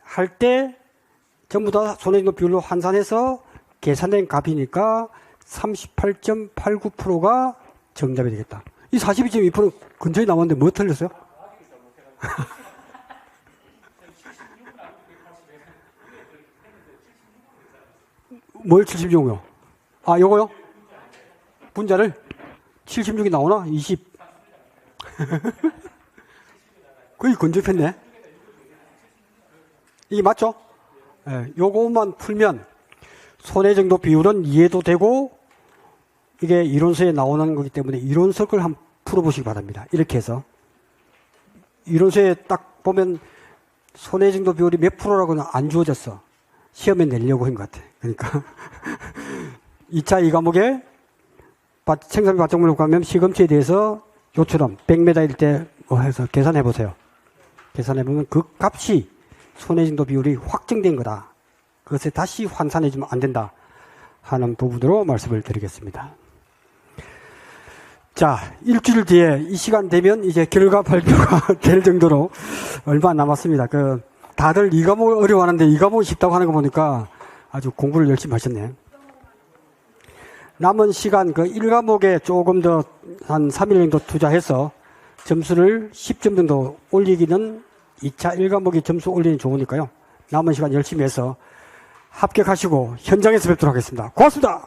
할 때 전부 다 손해정도 비율로 환산해서 계산된 값이니까 38.89%가 정답이 되겠다. 이 42.2% 근처에 나왔는데 뭐 틀렸어요? 뭘 76이요? 아, 요거요? 분자를? 76이 나오나? 20. 거의 근접했네. 이게 맞죠? 예, 요것만 풀면 손해정도 비율은 이해도 되고 이게 이론서에 나오는 거기 때문에 이론서 걸 한번 풀어보시기 바랍니다. 이렇게 해서 이론서에 딱 보면 손해 정도 비율이 몇 프로라고는 안 주어졌어. 시험에 내려고 한 것 같아. 그러니까 2차 이 과목에 생산비 발전물로 가면 시금치에 대해서 요처럼 100m일 때 뭐 해서 계산해 보세요. 계산해 보면 그 값이 손해 정도 비율이 확정된 거다. 그것에 다시 환산해 주면 안 된다 하는 부분으로 말씀을 드리겠습니다. 자, 일주일 뒤에 이 시간 되면 이제 결과 발표가 될 정도로 얼마 안 남았습니다. 다들 이 과목을 어려워하는데 이 과목이 쉽다고 하는 거 보니까 아주 공부를 열심히 하셨네. 남은 시간 1과목에 조금 더 한 3일 정도 투자해서 점수를 10점 정도 올리기는 2차 1과목이 점수 올리는 좋으니까요. 남은 시간 열심히 해서 합격하시고 현장에서 뵙도록 하겠습니다. 고맙습니다.